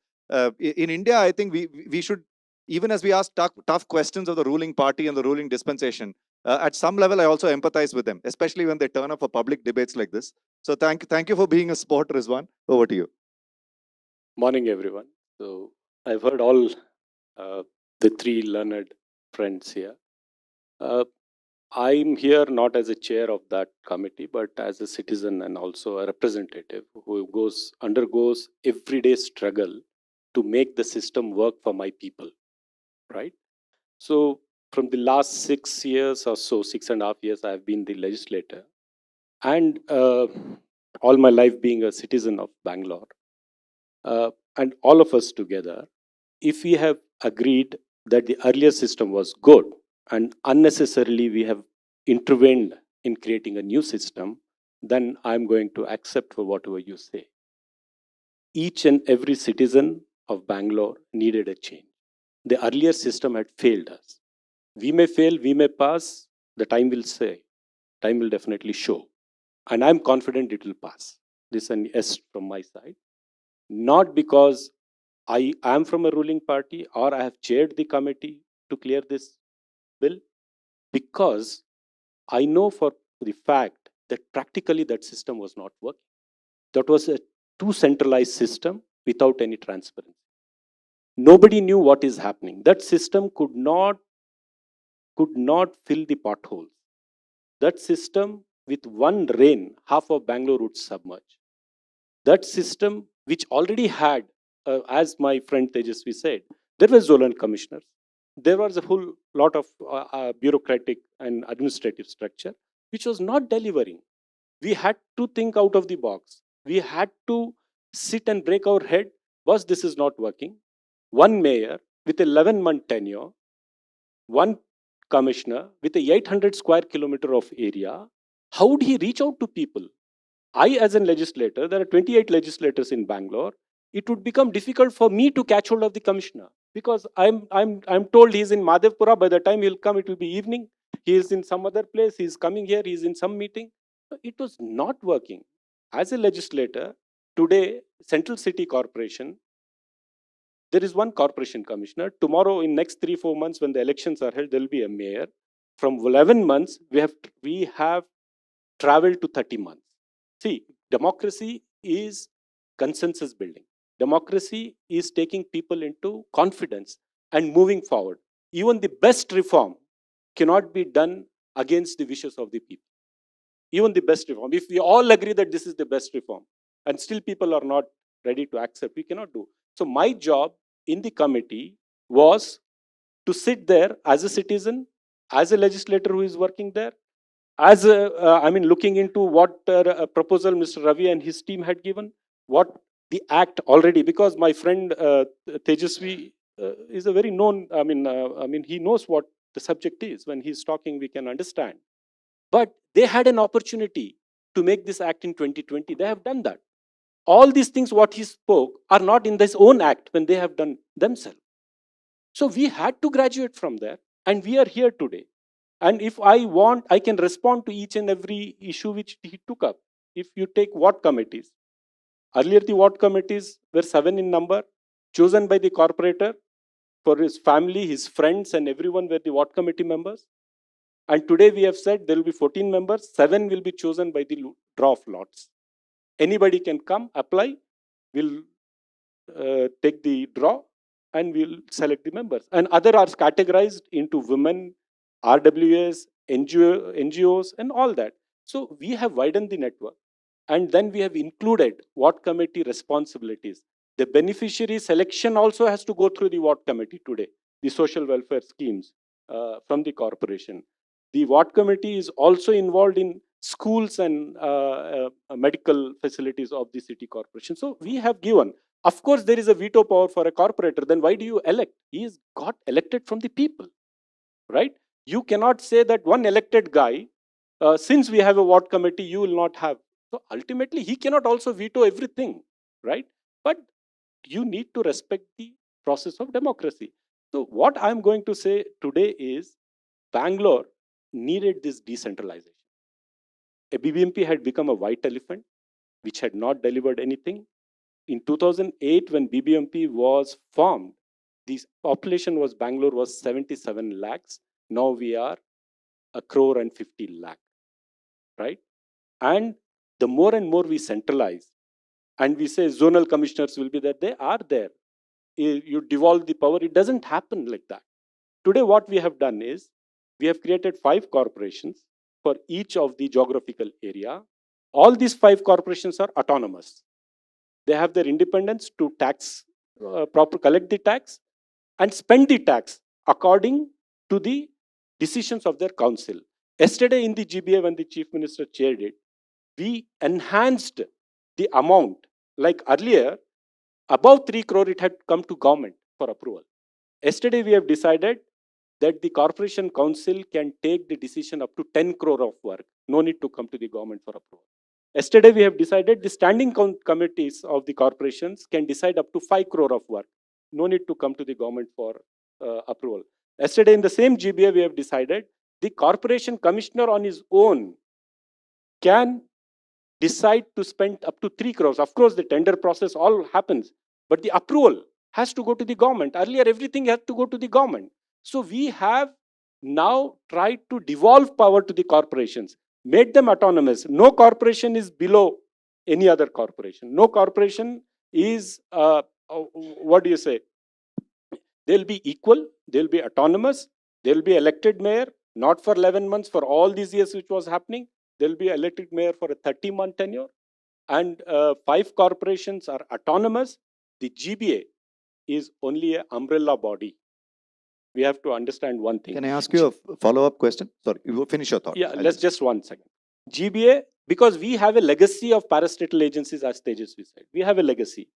In India, I think we should, even as we ask tough questions of the ruling party and the ruling dispensation, at some level, I also empathize with them, especially when they turn up for public debates like this. So thank you for being a sport, Rizwan. Over to you. Morning, everyone. So I've heard all the three learned friends here. I'm here not as a chair of that committee, but as a citizen and also a representative who undergoes everyday struggle to make the system work for my people, right? So from the last 6 years or so, 6.5 years, I've been the legislator, and all my life being a citizen of Bangalore. And all of us together, if we have agreed that the earlier system was good and unnecessarily we have intervened in creating a new system, then I'm going to accept for whatever you say. Each and every citizen of Bangalore needed a change. The earlier system had failed us. We may fail, we may pass, the time will say, time will definitely show. And I'm confident it will pass. This is an yes from my side. Not because I am from a ruling party or I have chaired the committee to clear this bill, because I know for the fact that practically that system was not working. That was a too centralized system without any transparency. Nobody knew what is happening. That system could not fill the potholes. That system, with one rain, half of Bangalore would submerge. That system, which already had, as my friend Tejasvi said, there were zonal commissioners. There was a whole lot of bureaucratic and administrative structure, which was not delivering. We had to think out of the box. We had to sit and break our head. Boss, this is not working. One mayor with 11-month tenure, one commissioner with a 800 square kilometer of area. How would he reach out to people? I, as a legislator, there are 28 legislators in Bangalore. It would become difficult for me to catch hold of the commissioner, because I'm told he's in Madhavpura. By the time he'll come, it will be evening. He is in some other place. He's coming here. He's in some meeting. It was not working. As a legislator, today, Central City Corporation, there is one corporation commissioner. Tomorrow, in next 3-4 months, when the elections are held, there will be a mayor. From 11 months, we have traveled to 30 months. See, democracy is consensus building. Democracy is taking people into confidence and moving forward. Even the best reform cannot be done against the wishes of the people. Even the best reform. If we all agree that this is the best reform and still people are not ready to accept, we cannot do. So my job in the committee was to sit there as a citizen, as a legislator who is working there, as looking into what proposal Mr. Ravi and his team had given, what the act already, because my friend Tejasvi is a very known, he knows what the subject is. When he's talking, we can understand. But they had an opportunity to make this act in 2020. They have done that. all these things what he spoke are not in this own act when they have done themselves. So we had to graduate from there, and we are here today. And if I want, I can respond to each and every issue which he took up. If you take ward committees, earlier the ward committees were 7 in number, chosen by the corporator for his family, his friends, and everyone were the ward committee members. And today we have said there will be 14 members, 7 will be chosen by the draw of lots. Anybody can come, apply, we'll take the draw, and we'll select the members. And other are categorized into women, RWS, NGOs, and all that. So we have widened the network. And then we have included ward committee responsibilities. The beneficiary selection also has to go through the ward committee today, the social welfare schemes from the corporation. The ward committee is also involved in schools and medical facilities of the city corporation. So we have given. Of course, there is a veto power for a corporator. Then why do you elect? He is got elected from the people, right? You cannot say that one elected guy, since we have a ward committee, you will not have. So ultimately, he cannot also veto everything, right? But you need to respect the process of democracy. So what I'm going to say today is Bangalore needed this decentralization. A BBMP had become a white elephant, which had not delivered anything. In 2008, when BBMP was formed, the population was Bangalore was 77 lakhs. Now we are 1.50 crore, right? And the more and more we centralize, and we say zonal commissioners will be there, they are there. You devolve the power, it doesn't happen like that. Today, what we have done is, we have created 5 corporations for each of the geographical area. All these 5 corporations are autonomous. They have their independence to tax, collect the tax and spend the tax according to the decisions of their council. Yesterday in the GBA, when the Chief Minister chaired it, we enhanced the amount. Like earlier, above 3 crore, it had come to government for approval. Yesterday, we have decided that the corporation council can take the decision up to 10 crore of work. No need to come to the government for approval. Yesterday, we have decided the standing committees of the corporations can decide up to 5 crore of work. No need to come to the government for approval. Yesterday, in the same GBA, we have decided the corporation commissioner on his own can decide to spend up to 3 crores. Of course, the tender process all happens, but the approval has to go to the government. Earlier, everything had to go to the government. So we have now tried to devolve power to the corporations, made them autonomous. No corporation is below any other corporation. No corporation is, what do you say? They'll be equal, they'll be autonomous, they'll be elected mayor, not for 11 months, for all these years which was happening. They'll be elected mayor for a 30-month tenure. And 5 corporations are autonomous. The GBA is only an umbrella body. We have to understand one thing. Can I ask you a follow-up question? Sorry, you finish your thought. Yeah, let's just 1 second. GBA, because we have a legacy of parastatal agencies, as Tejasvi said. We have a legacy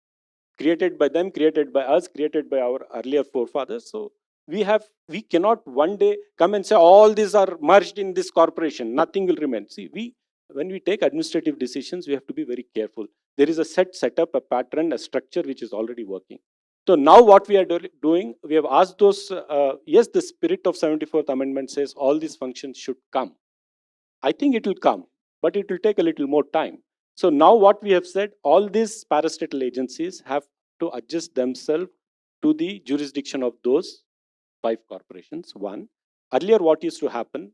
created by them, created by us, created by our earlier forefathers. So we cannot one day come and say all these are merged in this corporation. Nothing will remain. See, when we take administrative decisions, we have to be very careful. There is a setup, a pattern, a structure which is already working. So now what we are doing, we have asked those, yes, the spirit of 74th Amendment says all these functions should come. I think it will come, but it will take a little more time. So now what we have said, all these parastatal agencies have to adjust themselves to the jurisdiction of those 5 corporations. 1. Earlier what used to happen,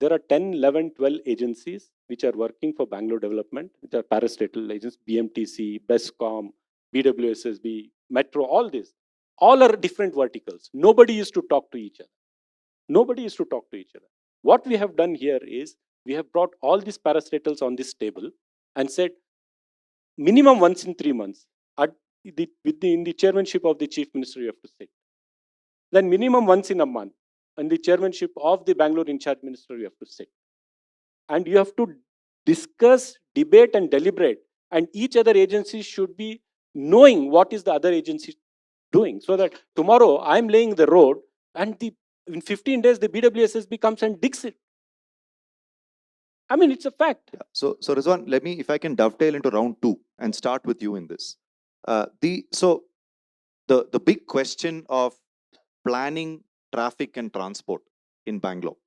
there are 10, 11, 12 agencies which are working for Bangalore development, which are parastatal agencies, BMTC, BESCOM, BWSSB, Metro, all this. All are different verticals. Nobody used to talk to each other. Nobody used to talk to each other. What we have done here is, we have brought all these parastatals on this table and said, minimum once in 3 months, in the chairmanship of the Chief Minister, you have to sit. Then minimum once in a month, in the chairmanship of the Bangalore in charge minister, you have to sit. And you have to discuss, debate, and deliberate. And each other agency should be knowing what is the other agency doing, so that tomorrow I'm laying the road, and in 15 days the BWSSB comes and digs it. I mean, it's a fact. Yeah. So Rizwan, let me, if I can dovetail into round two and start with you in this. The big question of planning, traffic, and transport in Bangalore.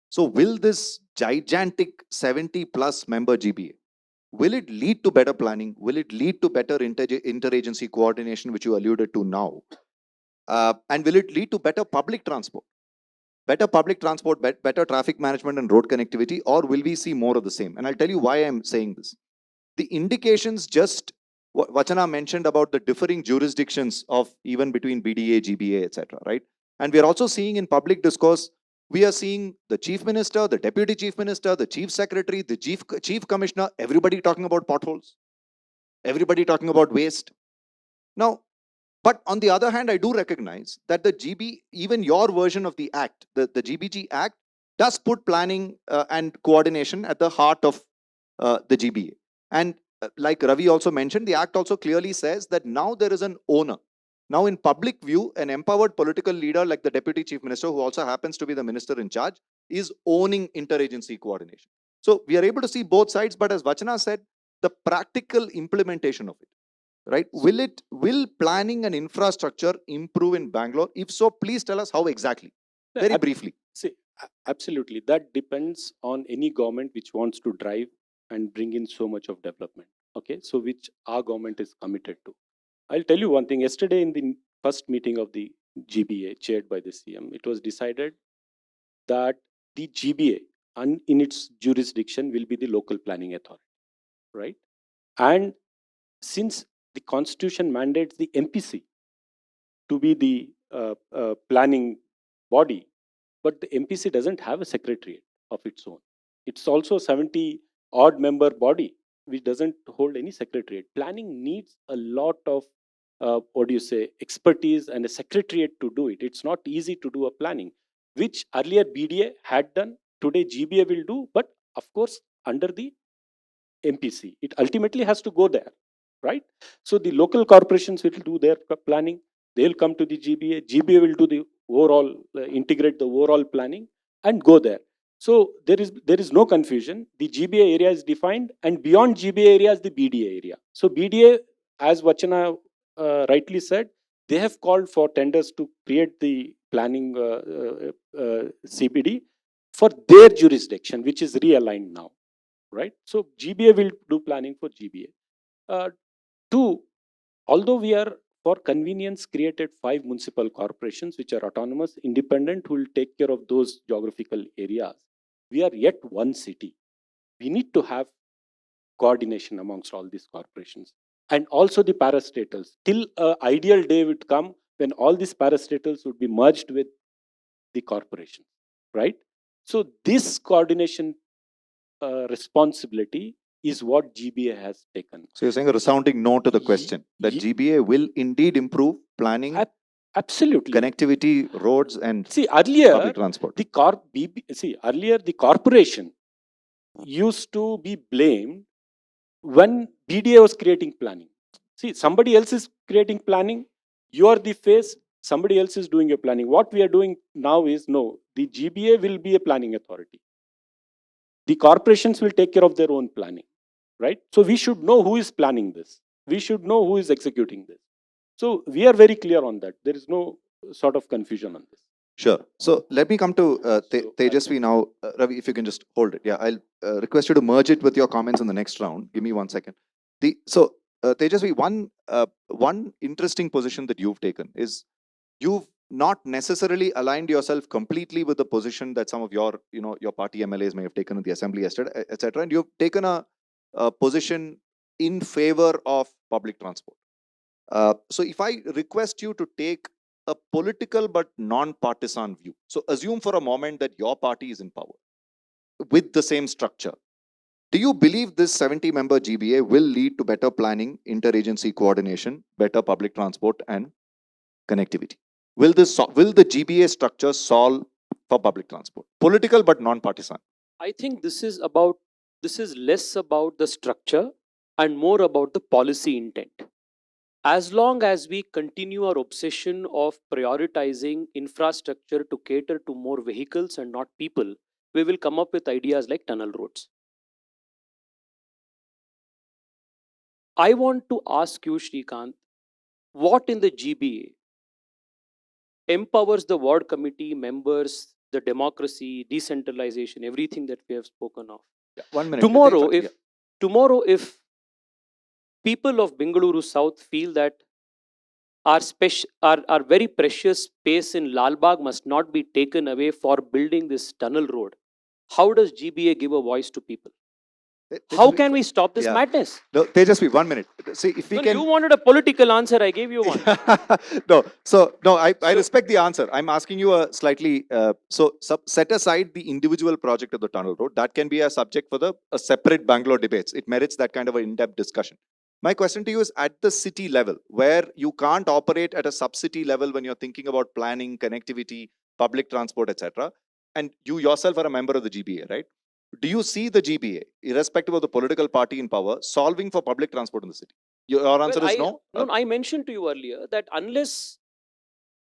So, will this gigantic 70 plus member GBA, will it lead to better planning? Will it lead to better interagency coordination, which you alluded to now? And will it lead to better public transport? Better public transport, better traffic management and road connectivity, or will we see more of the same? And I'll tell you why I'm saying this. The indications just what Vachana mentioned about the differing jurisdictions of even between BDA, GBA, etc. Right? And we are also seeing in public discourse, we are seeing the chief minister, the deputy chief minister, the chief secretary, the chief commissioner, everybody talking about potholes, everybody talking about waste. Now, but on the other hand, I do recognize that the GB, even your version of the Act, the GBG Act, does put planning and coordination at the heart of the GBA. And like Ravi also mentioned, the Act also clearly says that now there is an owner. Now in public view, an empowered political leader like the Deputy Chief Minister, who also happens to be the minister in charge, is owning interagency coordination. So we are able to see both sides, but as Vachana said, the practical implementation of it. Right? Will planning and infrastructure improve in Bangalore? If so, please tell us how exactly. Very briefly. See, absolutely. That depends on any government which wants to drive and bring in so much of development. Okay, so which our government is committed to. I'll tell you one thing. Yesterday, in the first meeting of the GBA, chaired by the CM, it was decided that the GBA, in its jurisdiction, will be the local planning authority, right? And since the constitution mandates the MPC to be the planning body, but the MPC doesn't have a secretariat of its own. It's also a 70 odd member body which doesn't hold any secretariat. Planning needs a lot of expertise and a secretariat to do it. It's not easy to do a planning, which earlier BDA had done. Today GBA will do, but of course under the MPC. It ultimately has to go there, right? So the local corporations will do their planning. They'll come to the GBA. GBA will do the overall, integrate the overall planning and go there. So there is no confusion. The GBA area is defined, and beyond GBA area is the BDA area. So BDA, as Vachana rightly said, they have called for tenders to create the planning CBD for their jurisdiction, which is realigned now, right? So GBA will do planning for GBA. Two, although we are for convenience created 5 municipal corporations which are autonomous, independent, who will take care of those geographical areas, we are yet one city. We need to have coordination amongst all these corporations. And also the parastatals. Till an ideal day would come when all these parastatals would be merged with the corporation, right? So this coordination responsibility is what GBA has taken. So you're saying a resounding no to the question that GBA will indeed improve planning, absolutely, connectivity, roads, and earlier public transport. Earlier the corporation used to be blamed when BDA was creating planning. See, somebody else is creating planning. You are the face. Somebody else is doing your planning. What we are doing now is no. The GBA will be a planning authority. The corporations will take care of their own planning, right? So we should know who is planning this. We should know who is executing this. So we are very clear on that. There is no sort of confusion on this. Sure. So let me come to Tejasvi now. Ravi, if you can just hold it. Yeah, I'll request you to merge it with your comments in the next round. Give me 1 second. Tejasvi, one interesting position that you've taken is you've not necessarily aligned yourself completely with the position that some of your party MLAs may have taken in the assembly yesterday, etc. And you've taken a position in favor of public transport. So if I request you to take a political but non-partisan view. So assume for a moment that your party is in power with the same structure. Do you believe this 70-member GBA will lead to better planning, interagency coordination, better public transport and connectivity? Will the GBA structure solve for public transport? Political but non-partisan. I think this is less about the structure and more about the policy intent. As long as we continue our obsession of prioritizing infrastructure to cater to more vehicles and not people, we will come up with ideas like tunnel roads. I want to ask you, Srikanth, what in the GBA empowers the ward committee members, the democracy, decentralization, everything that we have spoken of? Yeah, 1 minute. Tomorrow, Yeah. if tomorrow, if people of Bengaluru South feel that our very precious space in Lalbagh must not be taken away for building this tunnel road, how does GBA give a voice to people? How can we stop this Yeah. madness? No, Tejasvi, 1 minute. See, if we No, can. you wanted a political answer, I gave you one. No, I respect the answer. I'm asking you a slightly, set aside the individual project of the tunnel road. That can be a subject for a separate Bangalore debates. It merits that kind of an in-depth discussion. My question to you is at the city level, where you can't operate at a sub-city level when you're thinking about planning, connectivity, public transport, etc. And you yourself are a member of the GBA, right? Do you see the GBA, irrespective of the political party in power, solving for public transport in the city? Your answer is no? No, I mentioned to you earlier that unless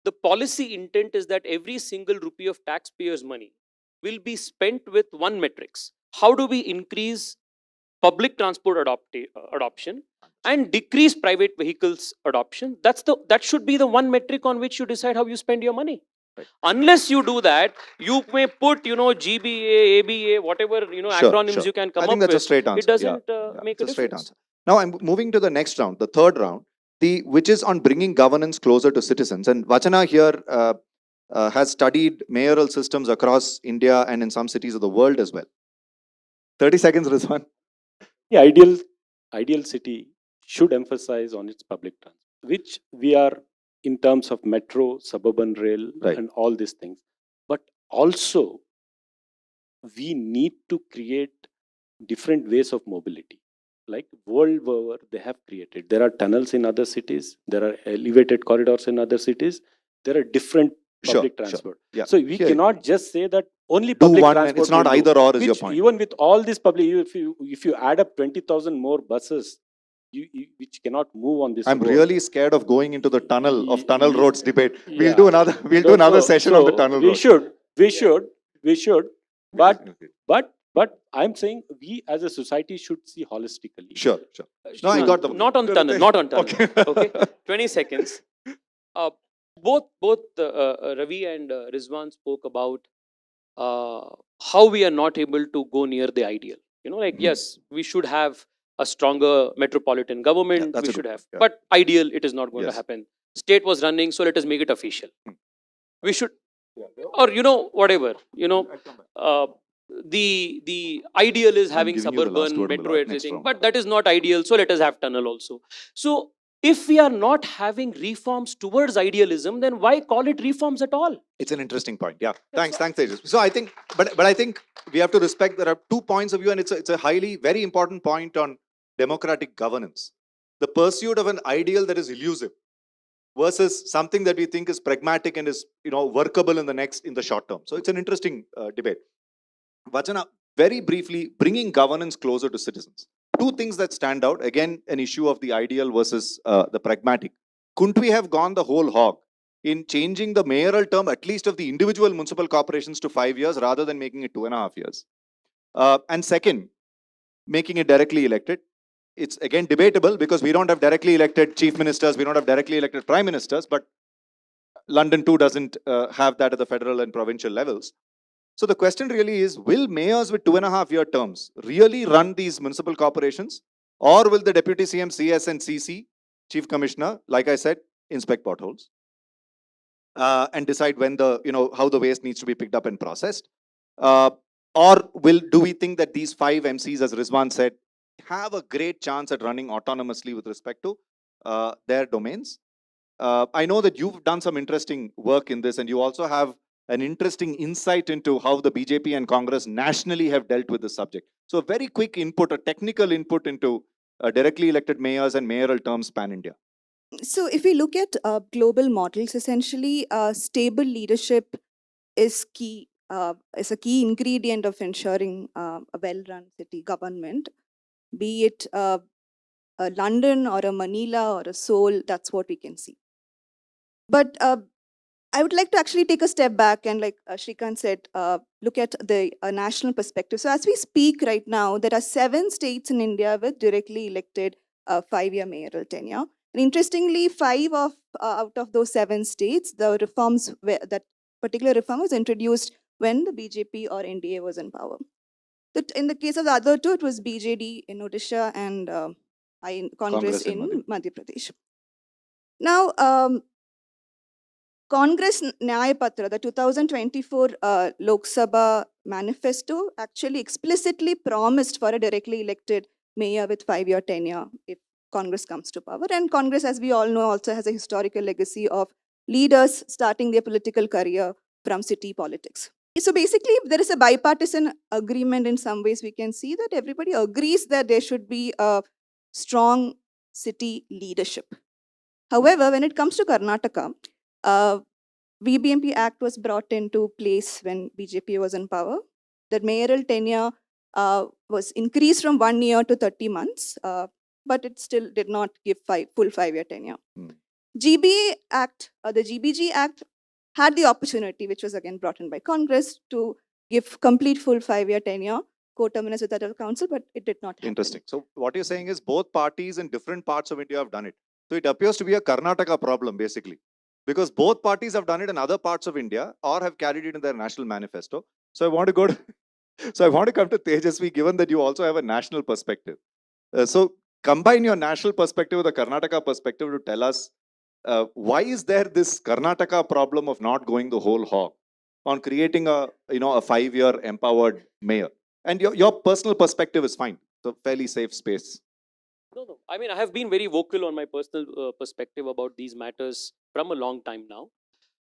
the policy intent is that every single rupee of taxpayers' money will be spent with one metrics. How do we increase public transport adoption and decrease private vehicles adoption? That should be the one metric on which you decide how you spend your money. Right. Unless you do that, you may put, GBA, ABA, whatever, Sure, acronyms sure. you can come I up think that's a with. straight answer. It doesn't Yeah, make it's a straight difference. answer. Now I'm moving to the next round, the third round, which is on bringing governance closer to citizens. And Vachana here has studied mayoral systems across India and in some cities of the world as well. 30 seconds, Rizwan. Yeah, ideal city should emphasize on its public transport, which we are in terms of metro, suburban rail, Right. and all these things. But also, we need to create different ways of mobility. Like world over, they have created. There are tunnels in other cities. There are elevated corridors in other cities. There are different public transport. Yeah. So we Here. cannot just say that only Do public one, and transport. it's not will do. either or is your Which point. even with all these public, if you add up 20,000 more buses, which cannot move on this. I'm road. really scared of going into the tunnel of tunnel roads debate. We'll Yeah. do another session on the tunnel road. We should. But I'm saying we as a society should see holistically. Sure. No, I got the Not on tunnel, not on tunnel. Okay. Okay, 20 seconds. Both Ravi and Rizwan spoke about how we are not able to go near the ideal. Yes, we should have a stronger metropolitan government. that's We a should good have, point, yeah. but ideal, it is not going Yes. to happen. State was running, so let us make it official. We should, or whatever. The ideal is having giving you the last suburban word on the metro next everything, round. but that is not ideal. So let us have tunnel also. So if we are not having reforms towards idealism, then why call it reforms at all? It's an interesting point. Yeah. Thanks, Tejas. So I think, but I think we have to respect there are 2 points of view, and it's a very important point on democratic governance. The pursuit of an ideal that is elusive versus something that we think is pragmatic and is workable in the short term. So it's an interesting debate. Vachana, very briefly, bringing governance closer to citizens. 2 things that stand out. Again, an issue of the ideal versus the pragmatic. Couldn't we have gone the whole hog in changing the mayoral term, at least of the individual municipal corporations, to 5 years rather than making it 2.5 years? And second, making it directly elected. It's again debatable because we don't have directly elected chief ministers, we don't have directly elected prime ministers, but London too doesn't have that at the federal and provincial levels. So the question really is, will mayors with 2.5-year terms really run these municipal corporations? Or will the Deputy CM, CS and CC, Chief Commissioner, like I said, inspect potholes? And decide when how the waste needs to be picked up and processed? Or do we think that these 5 MCs, as Rizwan said, have a great chance at running autonomously with respect to their domains? I know that you've done some interesting work in this, and you also have an interesting insight into how the BJP and Congress nationally have dealt with this subject. So a very quick input, a technical input into directly elected mayors and mayoral terms pan-India. So if we look at global models, essentially stable leadership is key. Is a key ingredient of ensuring a well-run city government, be it a London or a Manila or a Seoul. That's what we can see. But I would like to actually take a step back and, like Shrikant said, look at the national perspective. So as we speak right now, there are 7 states in India with directly elected a 5-year mayoral tenure. And interestingly, out of those 7 states, the reforms that particular reform was introduced when the BJP or NDA was in power. In the case of the other 2, it was BJD in Odisha and Congress in Madhya Pradesh. Now, Congress Nyaya Patra, the 2024 Lok Sabha manifesto, actually explicitly promised for a directly elected mayor with 5-year tenure if Congress comes to power. And Congress, as we all know, also has a historical legacy of leaders starting their political career from city politics. So basically, there is a bipartisan agreement in some ways. We can see that everybody agrees that there should be a strong city leadership. However, when it comes to Karnataka, VBMP Act was brought into place when BJP was in power. The mayoral tenure was increased from 1 year to 30 months, but it still did not give full 5-year tenure. GBA Act, the GBG Act had the opportunity, which was again brought in by Congress, to give complete full 5-year tenure, co-terminus with other council, but it did not happen. Interesting. So what you're saying is both parties in different parts of India have done it. So it appears to be a Karnataka problem, basically, because both parties have done it in other parts of India or have carried it in their national manifesto. So I want to go to, so I want to come to Tejasvi, given that you also have a national perspective. So combine your national perspective with a Karnataka perspective to tell us why is there this Karnataka problem of not going the whole hog on creating a 5-year empowered mayor? And your personal perspective is fine. So fairly safe space. No. I mean, I have been very vocal on my personal perspective about these matters from a long time now.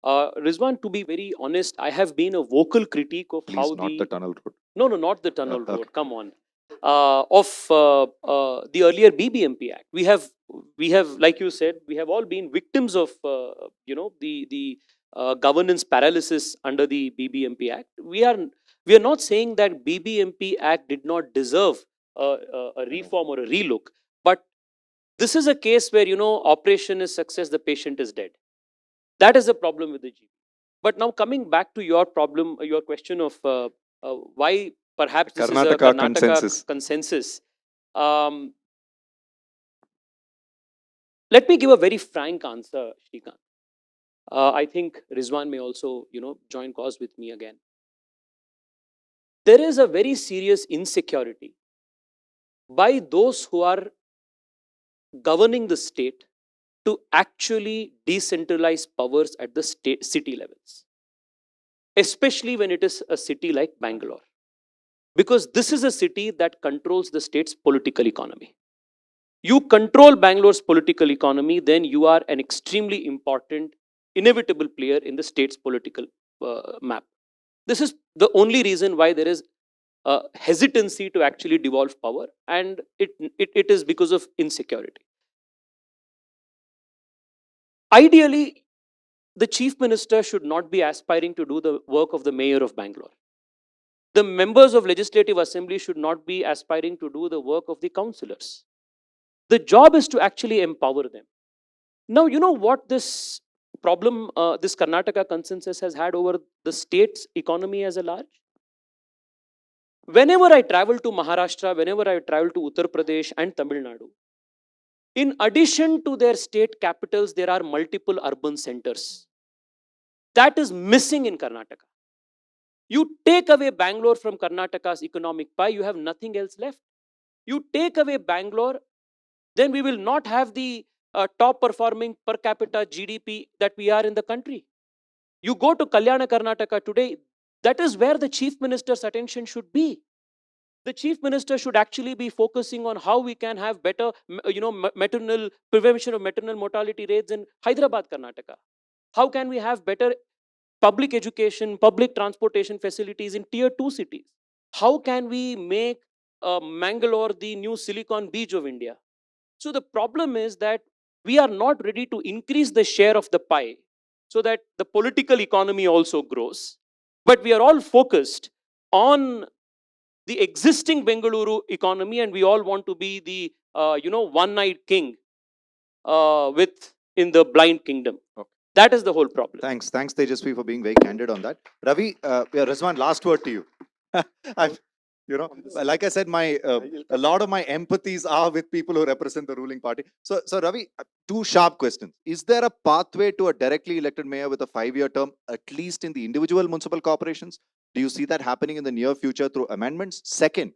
Rizwan, to be very honest, I have been a vocal critique of Please, how not the tunnel road. No, not the tunnel road. Okay. Come on. Of the earlier BBMP Act. We have, like you said, we have all been victims of, the governance paralysis under the BBMP Act. We are not saying that BBMP Act did not deserve a reform or a relook, but this is a case where, operation is success, the patient is dead. That is the problem with the GB. But now coming back to your problem, your question of why perhaps this is a Karnataka consensus. Let me give a very frank answer, Shrikant. I think Rizwan may also, join cause with me again. There is a very serious insecurity by those who are governing the state to actually decentralize powers at the city levels, especially when it is a city like Bangalore. Because this is a city that controls the state's political economy. You control Bangalore's political economy, then you are an extremely important, inevitable player in the state's political map. This is the only reason why there is hesitancy to actually devolve power, and it is because of insecurity. Ideally, the chief minister should not be aspiring to do the work of the mayor of Bangalore. The members of legislative assembly should not be aspiring to do the work of the councillors. The job is to actually empower them. Now, you know what this problem, this Karnataka consensus has had over the state's economy as a large? Whenever I travel to Maharashtra, whenever I travel to Uttar Pradesh and Tamil Nadu, in addition to their state capitals, there are multiple urban centers. That is missing in Karnataka. You take away Bangalore from Karnataka's economic pie, you have nothing else left. You take away Bangalore, then we will not have the top performing per capita GDP that we are in the country. You go to Kalyana Karnataka today, that is where the chief minister's attention should be. The chief minister should actually be focusing on how we can have better, maternal prevention of maternal mortality rates in Hyderabad, Karnataka. How can we have better public education, public transportation facilities in tier 2 cities? How can we make Mangalore the new Silicon Beach of India? So the problem is that we are not ready to increase the share of the pie so that the political economy also grows. But we are all focused on the existing Bengaluru economy, and we all want to be the one-eyed king in the blind kingdom. Okay. That is the whole problem. Thanks Tejasvi for being very candid on that. Ravi, Rizwan, last word to you. You know, like I said, a lot of my empathies are with people who represent the ruling party. So Ravi, two sharp questions. Is there a pathway to a directly elected mayor with a 5-year term, at least in the individual municipal corporations? Do you see that happening in the near future through amendments? Second,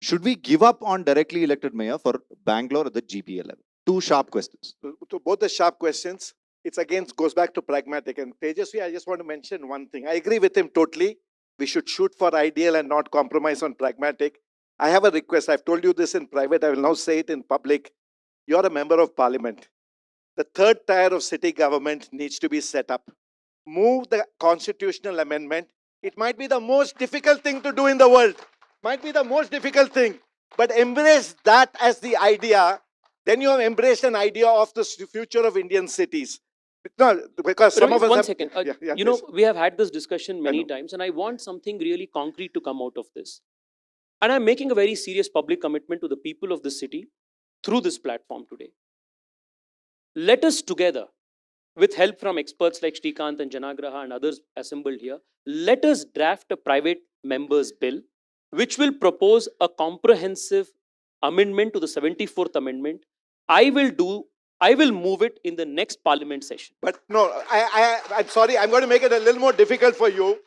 should we give up on directly elected mayor for Bangalore at the GBA level? Two sharp questions. To both the sharp questions, it's again goes back to pragmatic. And Tejasvi, I just want to mention one thing. I agree with him totally. We should shoot for ideal and not compromise on pragmatic. I have a request. I've told you this in private. I will now say it in public. You're a member of parliament. The third tier of city government needs to be set up. Move the constitutional amendment. It might be the most difficult thing to do in the world. Might be the most difficult thing. But embrace that as the idea. Then you have embraced an idea of the future of Indian cities. No, because some of us One have, second. Yeah, You know, please. we have had this discussion many know. times, and I want something really concrete to come out of this. And I'm making a very serious public commitment to the people of the city through this platform today. Let us together, with help from experts like Srikanth and Janaagraha and others assembled here, let us draft a private members bill which will propose a comprehensive amendment to the 74th amendment. I will move it in the next parliament session. But no, I'm sorry, I'm going to make it a little more difficult for you.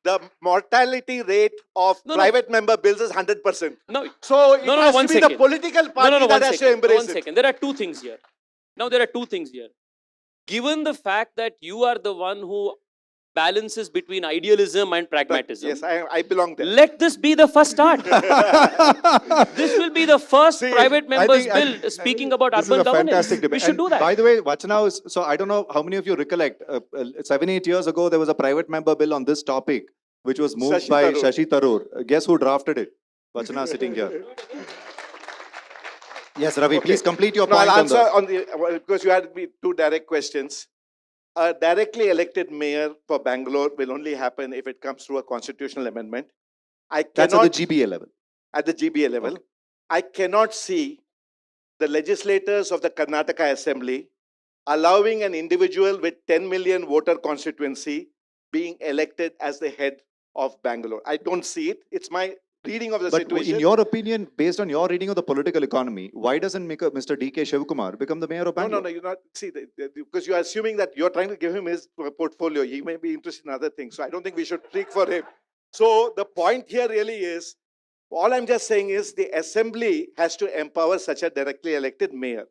The mortality rate of private member bills is 100%. No, So it has one to be second. the political party that one has to second. embrace One it. second. There are two things here. Now, there are two things here. Given the fact that you are the one who balances between idealism and pragmatism, Yes, I belong there. let this be the first start. This will be the first private members bill speaking about This is urban a governance. fantastic debate. We should And do that. By the way, Vachana is, so I don't know how many of you recollect, 7-8 years ago, there was a private member bill on this topic, which was moved Shashi by Tharoor. Shashi Tharoor. Guess who drafted it? Vachana sitting here. Yes, Ravi, please complete your No, point. I'll answer on the, because you had two direct questions. A directly elected mayor for Bangalore will only happen if it comes through a constitutional amendment. I That's cannot, at the GBA level. at the GBA level, Okay. I cannot see the legislators of the Karnataka Assembly allowing an individual with 10 million voter constituency being elected as the head of Bangalore. I don't see it. It's my reading of the But situation. in your opinion, based on your reading of the political economy, why doesn't Mr. D.K. Shivkumar become the mayor of Bangalore? No, you're not. See, because you're assuming that you're trying to give him his portfolio. He may be interested in other things. So I don't think we should speak for him. So the point here really is, all I'm just saying is the assembly has to empower such a directly elected mayor.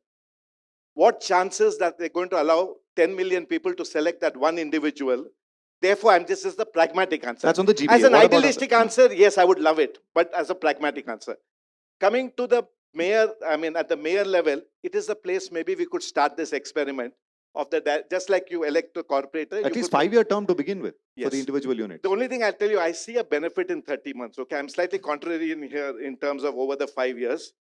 What chances that they're going to allow 10 million people to select that one individual? Therefore, this is the pragmatic answer. That's on the GBA. As an What about idealistic on the- answer, yes, I would love it. But as a pragmatic answer. Coming to the mayor, at the mayor level, it is a place maybe we could start this experiment of the, just like you elect a corporator. At least 5-year term to begin with for the Yes. individual unit. The only thing I'll tell you, I see a benefit in 30 months. Okay, I'm slightly contrary in here in terms of over the 5 years.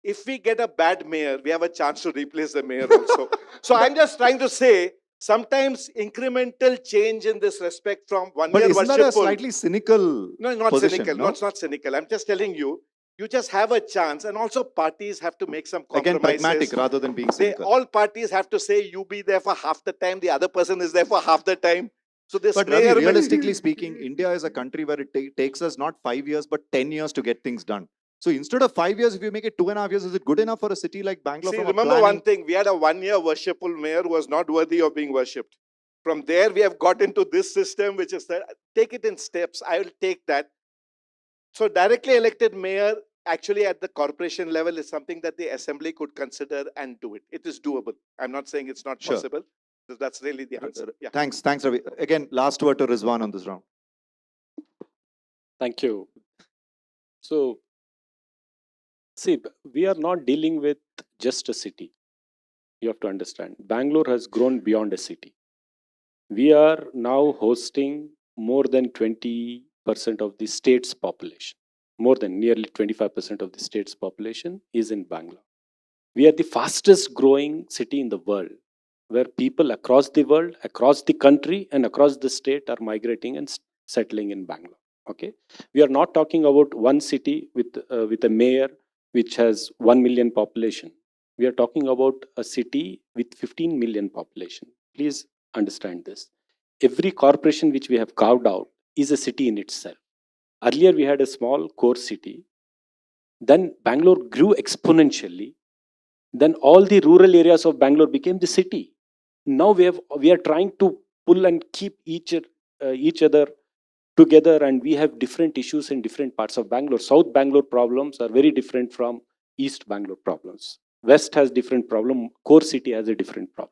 If we get a bad mayor, we have a chance to replace the mayor also. So I'm just trying to say, sometimes incremental change in this respect from one But year isn't that a worshipful. slightly cynical No, not position, cynical. no? No, it's not cynical. I'm just telling you, you just have a chance, and also parties have to make some Again, compromises. pragmatic rather than being They, cynical. all parties have to say, you be there for half the time, the other person is there for half the time. So this But mayor Ravi, will- realistically speaking, India is a country where it takes us not 5 years, but 10 years to get things done. So instead of 5 years, if you make it 2.5 years, is it good enough for a city like Bangalore? See, from a remember planning- one thing, we had a 1-year worshipful mayor who was not worthy of being worshipped. From there, we have got into this system, which is that, take it in steps. I will take that. So directly elected mayor, actually at the corporation level, is something that the assembly could consider and do it. It is doable. I'm not saying it's not Sure. possible. That's really the answer. Yeah. Thanks, Ravi. Again, last word to Rizwan on this round. Thank you. So, see, we are not dealing with just a city. You have to understand. Bangalore has grown beyond a city. We are now hosting more than 20% of the state's population. More than nearly 25% of the state's population is in Bangalore. We are the fastest growing city in the world, where people across the world, across the country, and across the state are migrating and settling in Bangalore. Okay, we are not talking about one city with a mayor which has 1 million population. We are talking about a city with 15 million population. Please understand this. Every corporation which we have carved out is a city in itself. Earlier, we had a small core city. Then Bangalore grew exponentially. Then all the rural areas of Bangalore became the city. Now we are trying to pull and keep each other together, and we have different issues in different parts of Bangalore. South Bangalore problems are very different from East Bangalore problems. West has different problem. Core city has a different problem.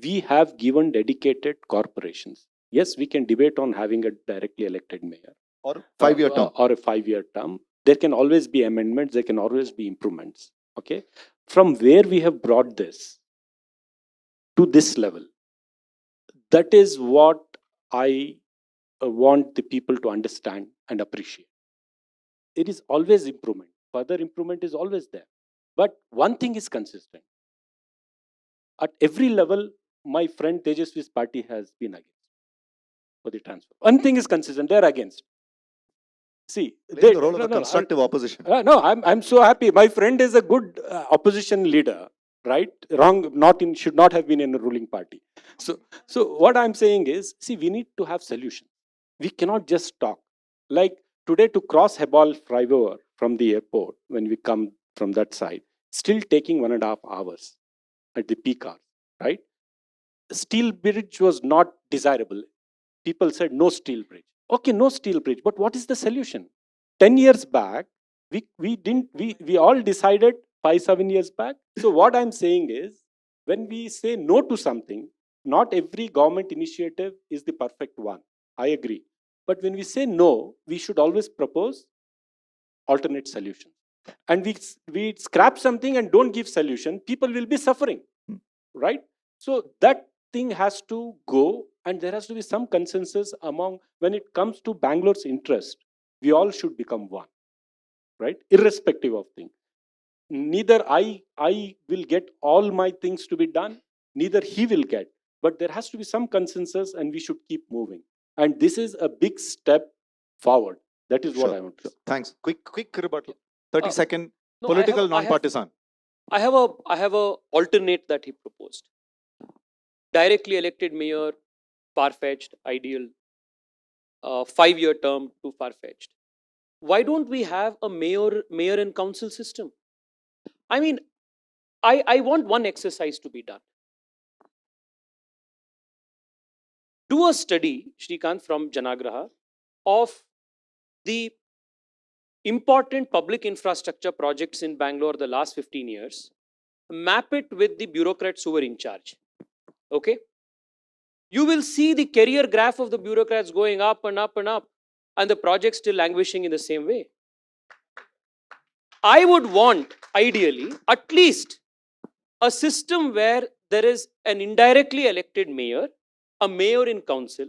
We have given dedicated corporations. Yes, we can debate on having a directly elected mayor. Or 5-year term. Or a 5-year term. There can always be amendments. There can always be improvements. Okay. From where we have brought this to this level, that is what I want the people to understand and appreciate. It is always improvement. Further improvement is always there. But one thing is consistent. At every level, my friend Tejasvi's party has been against for the transfer. One thing is consistent, they're against. See, Playing the role of a constructive opposition. No, I'm so happy. My friend is a good opposition leader, right? Wrong, should not have been in a ruling party. So what I'm saying is, see, we need to have solutions. We cannot just talk. Like today, to cross Hebal flyover from the airport, when we come from that side, still taking 1.5 hours at the peak hour, right? Steel bridge was not desirable. People said no steel bridge. Okay, no steel bridge, but what is the solution? 10 years back, we all decided 5-7 years back. So what I'm saying is, when we say no to something, not every government initiative is the perfect one. I agree. But when we say no, we should always propose alternate solutions. And we scrap something and don't give solution, people will be suffering, right? So that thing has to go, and there has to be some consensus among, when it comes to Bangalore's interest, we all should become one, right? Irrespective of things. Neither I will get all my things to be done, neither he will get, but there has to be some consensus and we should keep moving. And this is a big step forward. That is what I want to say. Thanks. Quick rebuttal. 30-second, No, political, non-partisan. I have a alternate that he proposed. Directly elected mayor, far-fetched, ideal. 5-year term, too far-fetched. Why don't we have a mayor and council system? I mean, I want one exercise to be done. Do a study, Shrikant, from Janaagraha, of the important public infrastructure projects in Bangalore the last 15 years. Map it with the bureaucrats who were in charge. Okay? You will see the career graph of the bureaucrats going up and up and up, and the projects still languishing in the same way. I would want, ideally, at least a system where there is an indirectly elected mayor, a mayor in council,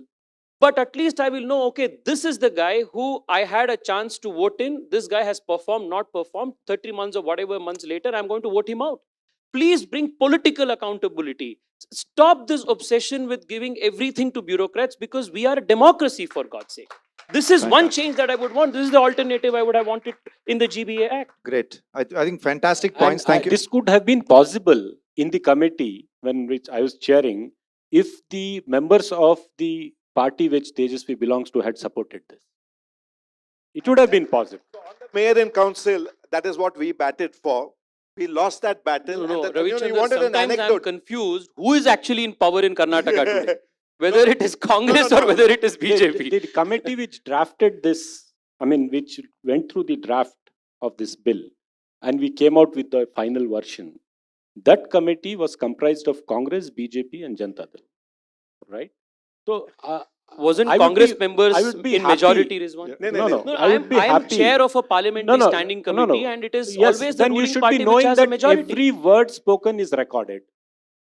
but at least I will know, okay, this is the guy who I had a chance to vote in. This guy has performed, not performed. 30 months or whatever months later, I'm going to vote him out. Please bring political accountability. Stop this obsession with giving everything to bureaucrats, because we are a democracy, for God's sake. This is one change that I would want. This is the alternative I would have wanted in the GBA Act. Great. I think fantastic points. And, Thank you. This could have been possible in the committee which I was chairing if the members of the party which Tejasvi belongs to had supported this. It would have been possible. So on the mayor and council, that is what we batted for. We lost that battle. No, and Ravichandran, you wanted an sometimes I'm anecdote. confused who is actually in power in Karnataka today. Whether it is Congress or whether it is BJP. The committee which drafted this, which went through the draft of this bill, and we came out with the final version, that committee was comprised of Congress, BJP and Janata Dal, right? So, Wasn't I would Congress be- members I would be in happy. majority, Rizwan? No. I would be I am happy. chair of a parliamentary No. standing committee, and it is Yes, always the then you ruling should party be which knowing has a that majority. every word spoken is recorded.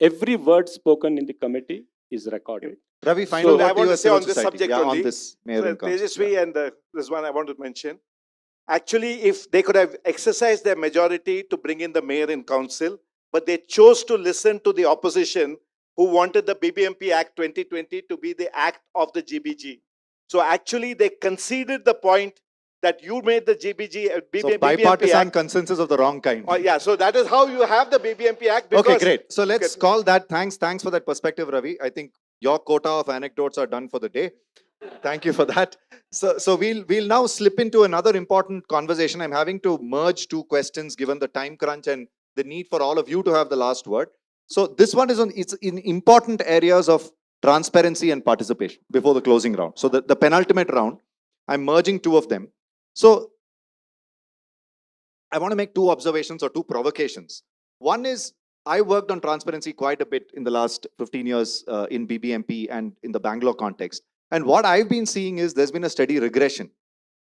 Every word spoken in the committee is recorded. Ravi, final So word I want you to as say civil on this society. subject Yeah, only. on this mayor So and council. Tejasvi and this one I want to mention. Actually, if they could have exercised their majority to bring in the mayor in council, but they chose to listen to the opposition who wanted the BBMP Act 2020 to be the act of the GBG. So actually, they conceded the point that you made the BBMP So bipartisan Act. consensus of the wrong kind. Yeah, so that is how you have the BBMP Act. Because Okay, great. So let's call that. Thanks for that perspective, Ravi. I think your quota of anecdotes are done for the day. Thank you for that. So we'll now slip into another important conversation. I'm having to merge two questions given the time crunch and the need for all of you to have the last word. So this one is on it's in important areas of transparency and participation before the closing round. So the penultimate round, I'm merging two of them. So I want to make two observations or two provocations. One is I worked on transparency quite a bit in the last 15 years in BBMP and in the Bangalore context. And what I've been seeing is there's been a steady regression,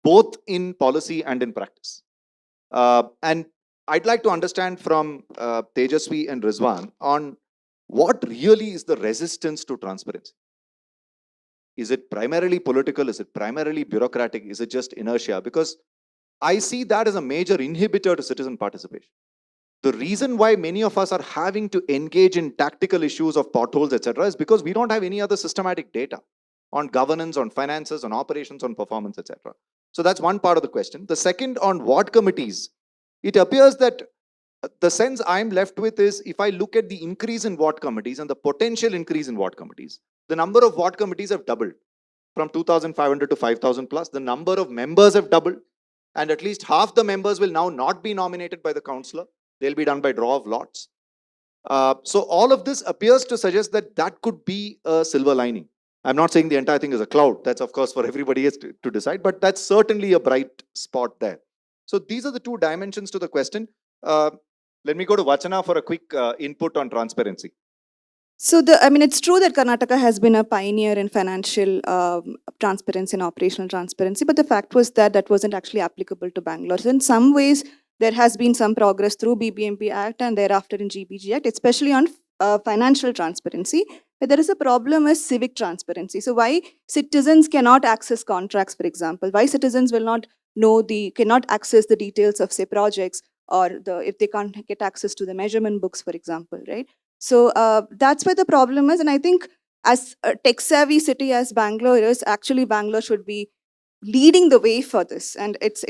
both in policy and in practice. And I'd like to understand from Tejasvi and Rizwan on what really is the resistance to transparency. Is it primarily political? Is it primarily bureaucratic? Is it just inertia? Because I see that as a major inhibitor to citizen participation. The reason why many of us are having to engage in tactical issues of potholes, etc., is because we don't have any other systematic data on governance, on finances, on operations, on performance, etc. So that's one part of the question. The second, on ward committees, it appears that the sense I'm left with is if I look at the increase in ward committees and the potential increase in ward committees, the number of ward committees have doubled from 2,500 to 5,000 plus. The number of members have doubled, and at least half the members will now not be nominated by the councillor. They'll be done by draw of lots. So all of this appears to suggest that that could be a silver lining. I'm not saying the entire thing is a cloud. That's of course for everybody else to decide, but that's certainly a bright spot there. So these are the two dimensions to the question. Let me go to Vachana for a quick input on transparency. So, it's true that Karnataka has been a pioneer in financial transparency and operational transparency, but the fact was that that wasn't actually applicable to Bangalore. So, in some ways, there has been some progress through BBMP Act and thereafter in GBG Act, especially on financial transparency. But there is a problem with civic transparency. So, why citizens cannot access contracts, for example, why citizens will not cannot access the details of, say, projects, or if they can't get access to the measurement books, for example, right? So that's where the problem is. And I think as a tech-savvy city as Bangalore is, actually Bangalore should be leading the way for this. And it's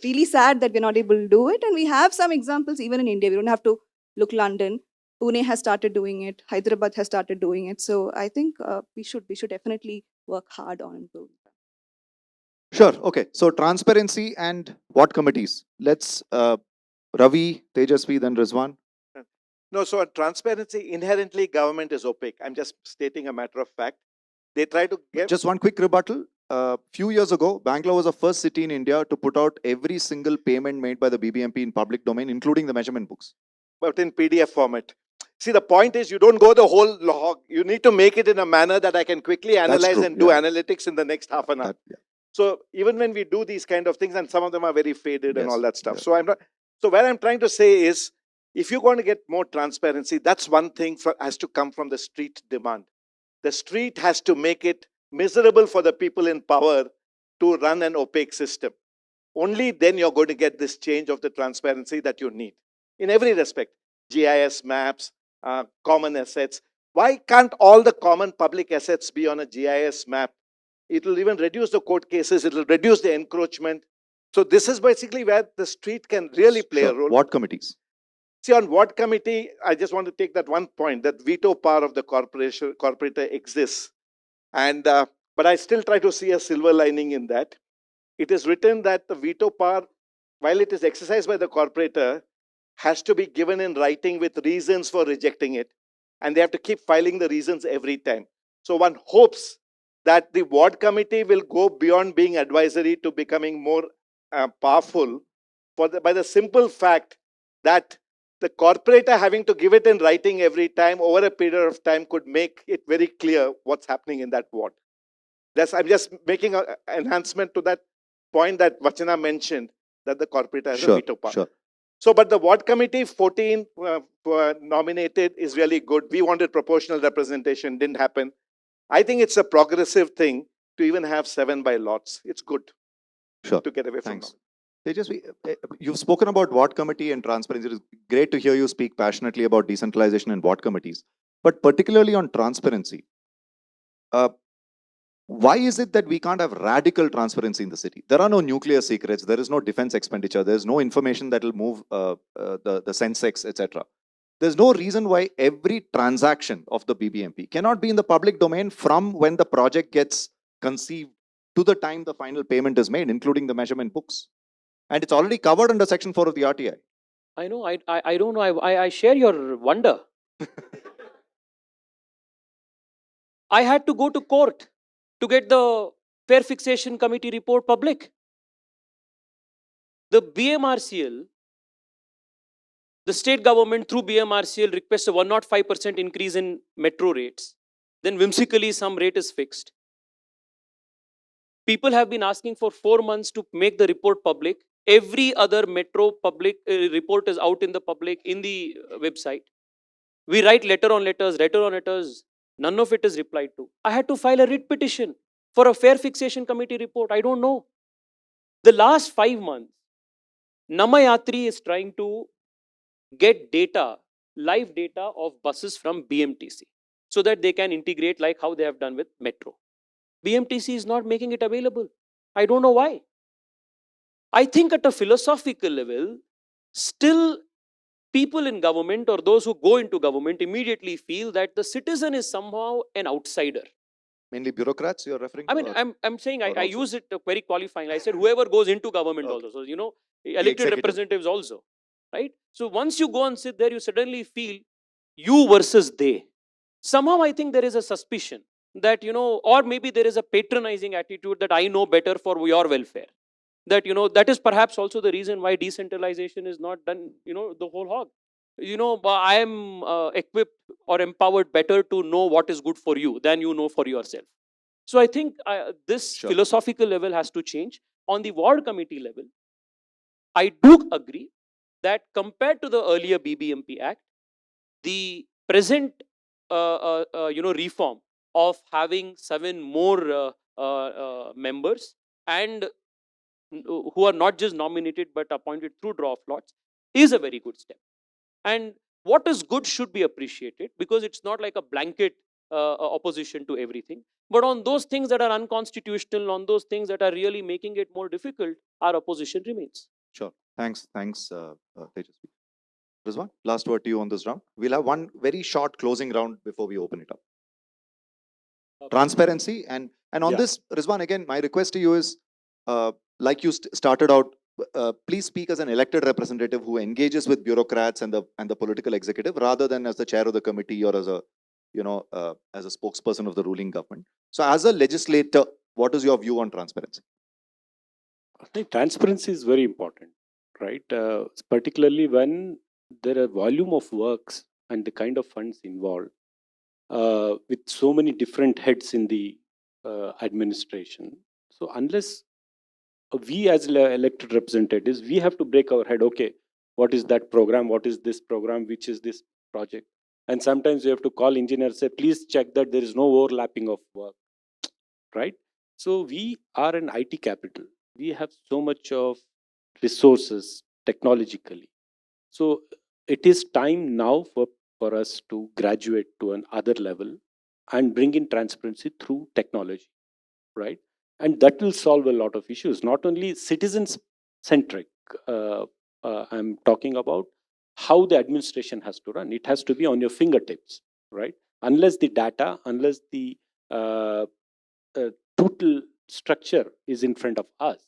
really sad that we're not able to do it. And we have some examples even in India. We don't have to look London. Pune has started doing it. Hyderabad has started doing it. So I think we should definitely work hard on improving that. Sure. Okay. So transparency and what committees? Let's Ravi, Tejasvi, then Rizwan. No, so on transparency, inherently government is opaque. I'm just stating a matter of fact. They try to get... Just one quick rebuttal. Few years ago, Bangalore was the first city in India to put out every single payment made by the BBMP in public domain, including the measurement books. But in PDF format. See, the point is you don't go the whole log. You need to make it in a manner that I can quickly analyze and do analytics in the next half an hour. So even when we do these kind of things, and some of them are very faded and all that stuff. So so what I'm trying to say is, if you're going to get more transparency, that's one thing has to come from the street demand. The street has to make it miserable for the people in power to run an opaque system. Only then you're going to get this change of the transparency that you need. In every respect, GIS maps, common assets. Why can't all the common public assets be on a GIS map? It will even reduce the court cases. It will reduce the encroachment. So this is basically where the street can really play a role. What committees? See, on ward committee, I just want to take that one point, that veto power of the corporator exists. And but I still try to see a silver lining in that. It is written that the veto power, while it is exercised by the corporator, has to be given in writing with reasons for rejecting it. And they have to keep filing the reasons every time. So one hopes that the ward committee will go beyond being advisory to becoming more powerful by the simple fact that the corporator having to give it in writing every time over a period of time could make it very clear what's happening in that ward. I'm just making an enhancement to that point that Vachana mentioned, that the corporator has a veto power. So, but the ward committee, 14 nominated is really good. We wanted proportional representation, didn't happen. I think it's a progressive thing to even have 7 by lots. It's good to get away from that. You've spoken about ward committee and transparency. It is great to hear you speak passionately about decentralization and ward committees. But particularly on transparency, why is it that we can't have radical transparency in the city? There are no nuclear secrets. There is no defense expenditure. There is no information that will move the Sensex, etc. There's no reason why every transaction of the BBMP cannot be in the public domain from when the project gets conceived to the time the final payment is made, including the measurement books. And it's already covered under Section 4 of the RTI. I know, I don't know, I share your wonder. I had to go to court to get the Fair Fixation Committee report public. The BMRCL, the state government through BMRCL requests a 105% increase in metro rates. Then whimsically some rate is fixed. People have been asking for 4 months to make the report public. Every other metro public report is out in the public, in the website. We write letter on letters. None of it is replied to. I had to file a writ petition for a Fair Fixation Committee report. I don't know. The last 5 months, Namayatri is trying to get data, live data of buses from BMTC so that they can integrate like how they have done with Metro. BMTC is not making it available. I don't know why. I think at a philosophical level, still people in government or those who go into government immediately feel that the citizen is somehow an outsider. Mainly bureaucrats you're referring to? I mean, I'm saying I also? use it very qualifying. I said whoever goes into government Okay. also. So, you know, elected executive. representatives also, right? So once you go and sit there, you suddenly feel you versus they. Somehow I think there is a suspicion that, you know, or maybe there is a patronizing attitude that I know better for your welfare. That, you know, that is perhaps also the reason why decentralization is not done, you know, the whole hog. You know, I am equipped or empowered better to know what is good for you than you know for yourself. So I think this Sure. philosophical level has to change. On the ward committee level, I do agree that compared to the earlier BBMP Act, the present reform of having 7 more members and who are not just nominated but appointed through draw of lots is a very good step. And what is good should be appreciated because it's not like a blanket opposition to everything. But on those things that are unconstitutional, on those things that are really making it more difficult, our opposition remains. Sure. Thanks, Tejasvi. Rizwan, last word to you on this round. We'll have one very short closing round before we open it up. Transparency and on Yeah. this, Rizwan, again, my request to you is, like you started out, please speak as an elected representative who engages with bureaucrats and the political executive rather than as the chair of the committee or as a as a spokesperson of the ruling government. So as a legislator, what is your view on transparency? I think transparency is very important, right? Particularly when there are volume of works and the kind of funds involved with so many different heads in the administration. So unless we as elected representatives, we have to break our head, okay, what is that program? What is this program? Which is this project? And sometimes you have to call engineers, say, please check that there is no overlapping of work, right? So we are an IT capital. We have so much of resources technologically. So it is time now for us to graduate to another level and bring in transparency through technology, right? And that will solve a lot of issues, not only citizens-centric. I'm talking about how the administration has to run. It has to be on your fingertips, right? Unless the data, unless the total structure is in front of us.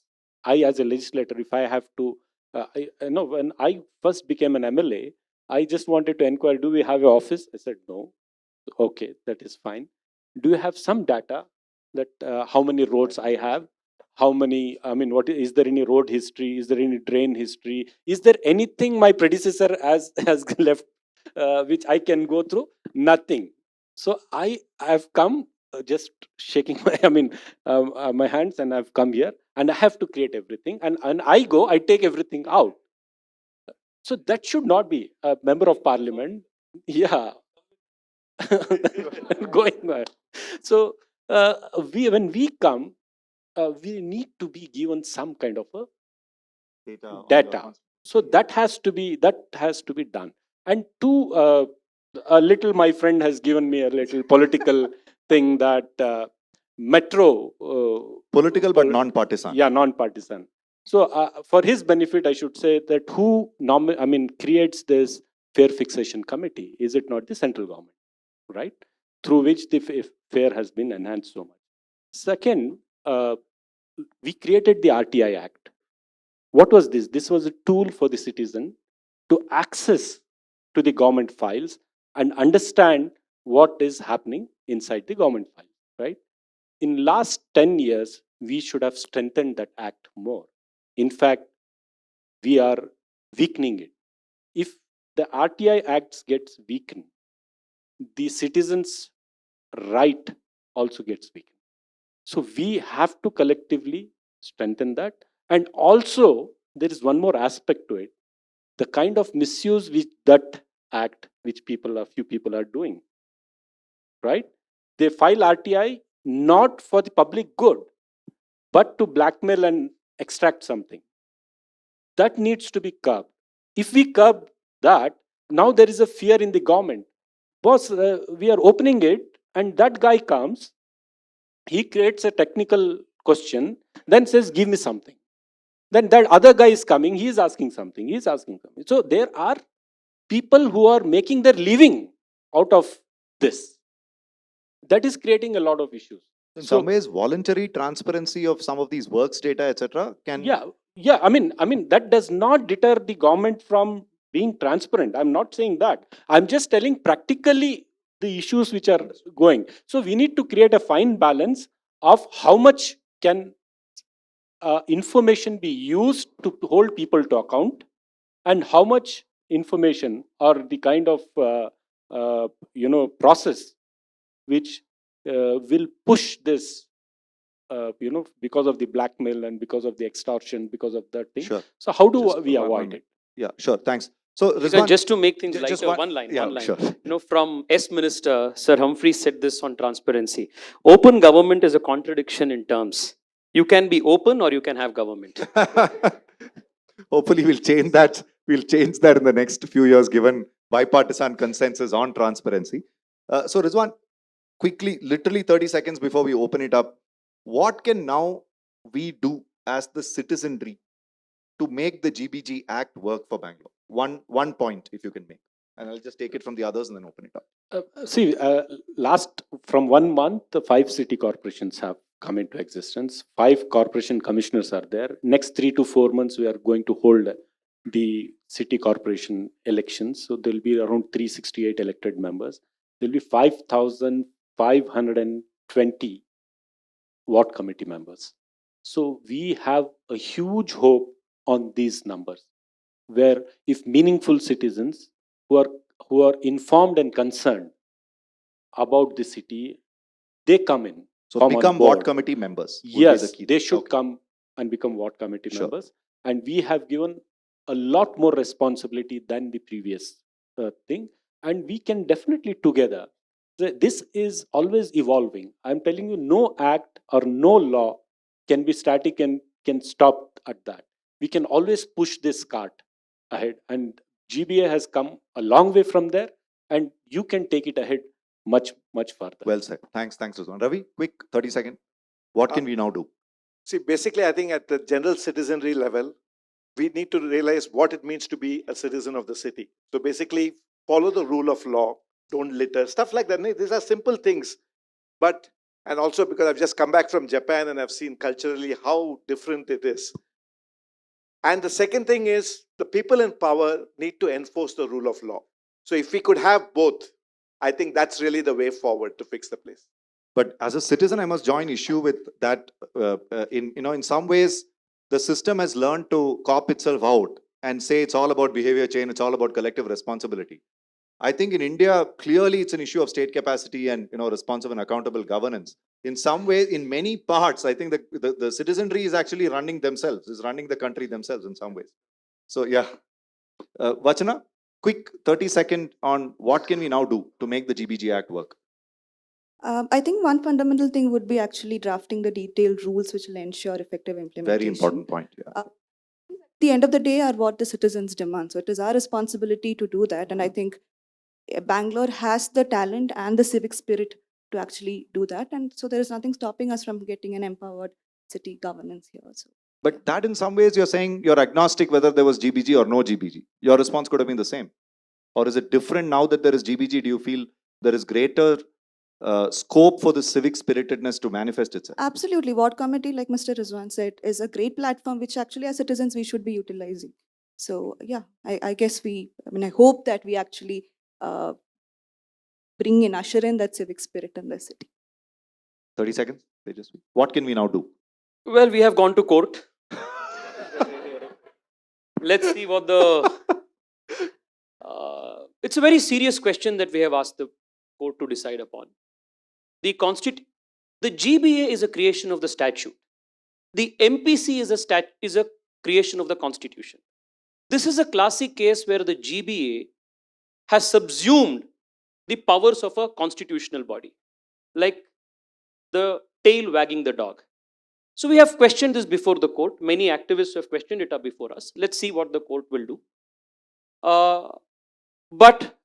I, as a legislator, if I have to, when I first became an MLA, I just wanted to inquire, do we have an office? I said, no. Okay, that is fine. Do you have some data that how many roads I have? How many, what is there any road history? Is there any drain history? Is there anything my predecessor has left which I can go through? Nothing. So I have come just shaking my hands, and I've come here and I have to create everything. And I take everything out. So that should not be a member of parliament. Yeah. Going on. So when we come, we need to be given some kind of a data. So that has to be done. And a little, my friend has given me a little political thing that metro. Political but non-partisan. Yeah, non-partisan. So for his benefit, I should say that who creates this Fair Fixation Committee? Is it not the central government, right? Through which the fare has been enhanced so much. Second, we created the RTI Act. What was this? This was a tool for the citizen to access to the government files and understand what is happening inside the government file, right? In last 10 years, we should have strengthened that act more. In fact, we are weakening it. If the RTI Acts gets weakened, the citizens' right also gets weakened. So we have to collectively strengthen that. And also, there is one more aspect to it. The kind of misuse which that act, which few people are doing, right? They file RTI not for the public good, but to blackmail and extract something. That needs to be curbed. If we curb that, now there is a fear in the government. Boss, we are opening it, and that guy comes, he creates a technical question, then says, give me something. Then that other guy is coming, he is asking something, he is asking something. So there are people who are making their living out of this. That is creating a lot of issues. In So- some ways, voluntary transparency of some of these works data, etc., can Yeah. I mean, that does not deter the government from being transparent. I'm not saying that. I'm just telling practically the issues which are going. So we need to create a fine balance of how much can information be used to hold people to account, and how much information or the kind of process which will push this because of the blackmail and because of the extortion, because of that thing. Sure. So how do Just we one avoid minute. it? Yeah, sure. Thanks. So, Sir, Rizwan, just to make things just lighter, one line. Sure. From S Minister, Sir Humphrey said this on transparency. Open government is a contradiction in terms. You can be open or you can have government. Hopefully, we'll change that. We'll change that in the next few years, given bipartisan consensus on transparency. So, Rizwan, quickly, literally 30 seconds before we open it up, what can now we do as the citizenry to make the GBG Act work for Bangalore? One point, if you can make, and I'll just take it from the others and then open it up. Last from 1 month, the 5 city corporations have come into existence. 5 corporation commissioners are there. Next 3 to 4 months, we are going to hold the city corporation elections. So there will be around 368 elected members. There will be 5,520 ward committee members. So we have a huge hope on these numbers, where if meaningful citizens who are informed and concerned about the city, they come in. So, come on become board. ward committee members. would be Yes, the key. they should Okay. come and become ward committee Sure. members. And we have given a lot more responsibility than the previous thing. And we can definitely together. This is always evolving. I'm telling you, no act or no law can be static and can stop at that. We can always push this cart ahead. And GBA has come a long way from there. And you can take it ahead much, much further. Well said. Thanks, Rizwan. Ravi, quick 30 seconds. What can we now do? See, basically, I think at the general citizenry level, we need to realize what it means to be a citizen of the city. So basically, follow the rule of law, don't litter, stuff like that. These are simple things. But, and also because I've just come back from Japan and I've seen culturally how different it is. And the second thing is the people in power need to enforce the rule of law. So if we could have both, I think that's really the way forward to fix the place. But as a citizen, I must join issue with that. In some ways, the system has learned to cop itself out and say it's all about behavior change, it's all about collective responsibility. I think in India, clearly it's an issue of state capacity and responsive and accountable governance. In some ways, in many parts, I think the citizenry is actually running themselves, is running the country themselves in some ways. So yeah, Vachana, quick 30-second on what can we now do to make the GBG Act work? I think one fundamental thing would be actually drafting the detailed rules which will ensure effective implementation. Very important point. Yeah. At the end of the day are what the citizens demand. So it is our responsibility to do that. And I think Bangalore has the talent and the civic spirit to actually do that. And so there is nothing stopping us from getting an empowered city governance here also. But that in some ways you're saying you're agnostic whether there was GBG or no GBG. Your response could have been the same. Or is it different now that there is GBG? Do you feel there is greater scope for the civic spiritedness to manifest itself? Absolutely. Ward committee, like Mr. Rizwan said, is a great platform which actually as citizens we should be utilizing. So yeah, I guess I hope that we actually bring in, usher in that civic spirit in the city. 30 seconds. Tejasvi. What can we now do? Well, we have gone to court. Let's see what the. It's a very serious question that we have asked the court to decide upon. The GBA is a creation of the statute. The MPC is a creation of the constitution. This is a classic case where the GBA has subsumed the powers of a constitutional body, like the tail wagging the dog. So we have questioned this before the court. Many activists have questioned it up before us. Let's see what the court will do. But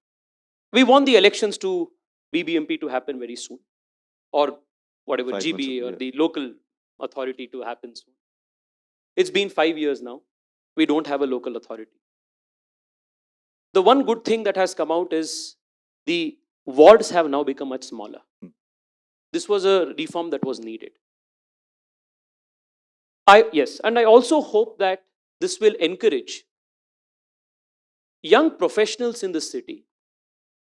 we want the elections to BBMP to happen very soon, or whatever, 5 months GBA ago, or yeah. the local authority to happen soon. It's been 5 years now. We don't have a local authority. The one good thing that has come out is the wards have now become much smaller. This was a reform that was needed. Yes, and I also hope that this will encourage young professionals in the city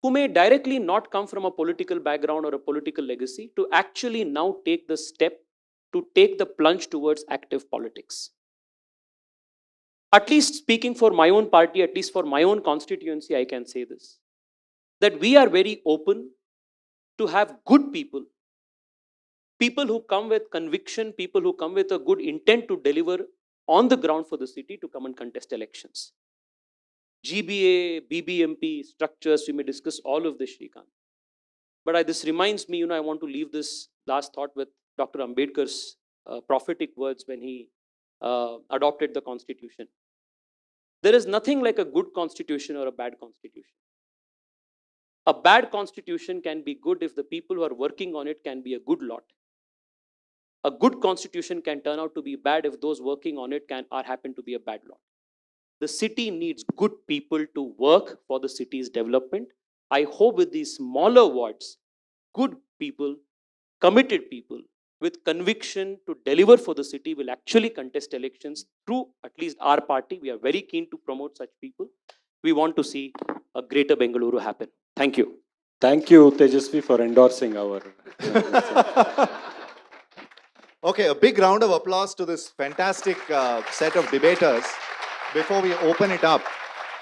who may directly not come from a political background or a political legacy to actually now take the step to take the plunge towards active politics. At least speaking for my own party, at least for my own constituency, I can say this, that we are very open to have good people who come with conviction, people who come with a good intent to deliver on the ground for the city to come and contest elections. GBA, BBMP, structures, we may discuss all of this, Srikanth. But this reminds me, I want to leave this last thought with Dr. Ambedkar's prophetic words when he adopted the constitution. There is nothing like a good constitution or a bad constitution. A bad constitution can be good if the people who are working on it can be a good lot. A good constitution can turn out to be bad if those working on it happen to be a bad lot. The city needs good people to work for the city's development. I hope with these smaller wards, good people, committed people with conviction to deliver for the city will actually contest elections through at least our party. We are very keen to promote such people. We want to see a greater Bengaluru happen. Thank you. Thank you, Tejasvi, for endorsing our. Okay, a big round of applause to this fantastic set of debaters before we open it up.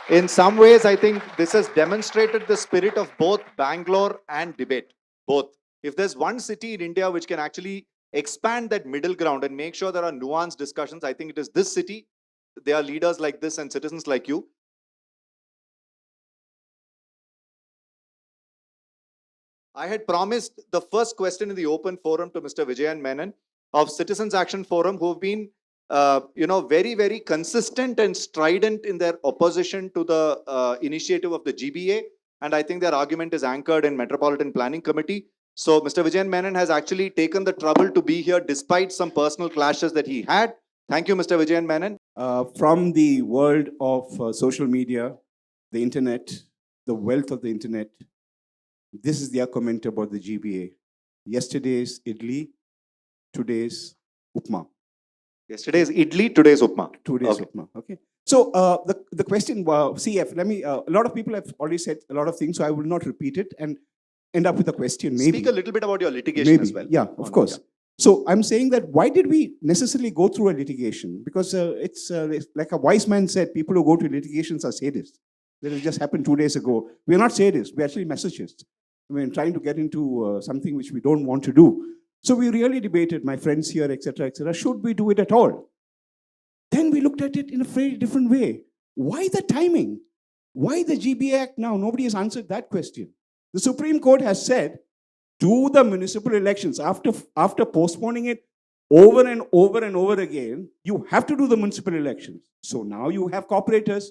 In some ways, I think this has demonstrated the spirit of both Bangalore and debate. Both. If there's one city in India which can actually expand that middle ground and make sure there are nuanced discussions, I think it is this city. There are leaders like this and citizens like you. I had promised the first question in the open forum to Mr. Vijayan Menon of Citizens Action Forum, who have been very, very consistent and strident in their opposition to the initiative of the GBA. And I think their argument is anchored in Metropolitan Planning Committee. So Mr. Vijayan Menon has actually taken the trouble to be here despite some personal clashes that he had. Thank you, Mr. Vijayan Menon. From the world of social media, the internet, the wealth of the internet, this is their comment about the GBA. Yesterday's idli, today's upma. Yesterday's idli, today's upma. Today's upma, okay. So the question, CF, let me, a lot of people have already said a lot of things, so I will not repeat it and end up with a question, maybe. Speak a little bit about your litigation as well. Yeah, of course. So I'm saying that why did we necessarily go through a litigation? Because it's like a wise man said, people who go to litigations are sadists. That just happened 2 days ago. We're not sadists, we're actually masochists. I mean, trying to get into something which we don't want to do. So we really debated, my friends here, etc., should we do it at all? Then we looked at it in a very different way. Why the timing? Why the GBA Act now? Nobody has answered that question. The Supreme Court has said, do the municipal elections, after postponing it over and over and over again, you have to do the municipal elections. So now you have corporators.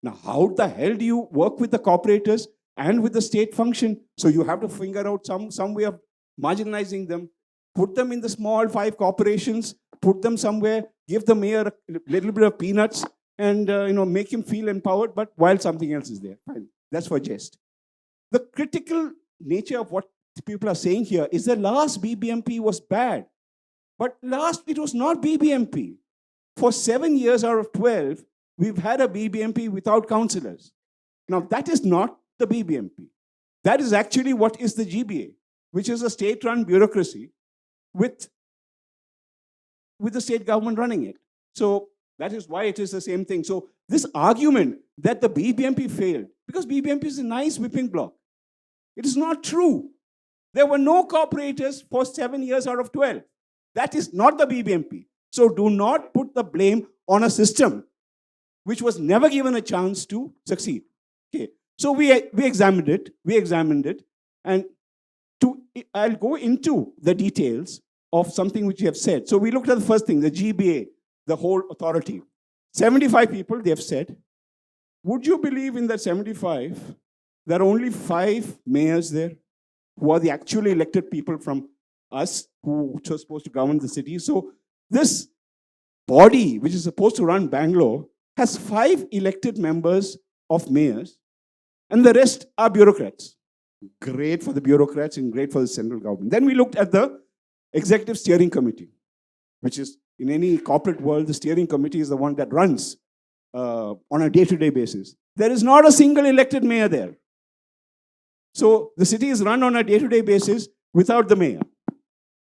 Now how the hell do you work with the corporators and with the state function? So you have to figure out some way of marginalizing them, put them in the small 5 corporations, put them somewhere, give the mayor a little bit of peanuts and make him feel empowered, but while something else is there. Fine. That's for jest. The critical nature of what people are saying here is the last BBMP was bad. But last, it was not BBMP. For 7 years out of 12, we've had a BBMP without councillors. Now, that is not the BBMP. That is actually what is the GBA, which is a state-run bureaucracy with the state government running it. So that is why it is the same thing. So this argument that the BBMP failed, because BBMP is a nice whipping block, it is not true. There were no cooperators for 7 years out of 12. That is not the BBMP. So do not put the blame on a system which was never given a chance to succeed. Okay. So we examined it. And I'll go into the details of something which you have said. So we looked at the first thing, the GBA, the whole authority. 75 people, they have said. Would you believe in that 75, there are only 5 mayors there who are the actually elected people from us who are supposed to govern the city. So this body, which is supposed to run Bangalore, has 5 elected members of mayors, and the rest are bureaucrats. Great for the bureaucrats and great for the central government. Then we looked at the executive steering committee, which is, in any corporate world, the steering committee is the one that runs on a day-to-day basis. There is not a single elected mayor there. So the city is run on a day-to-day basis without the mayor.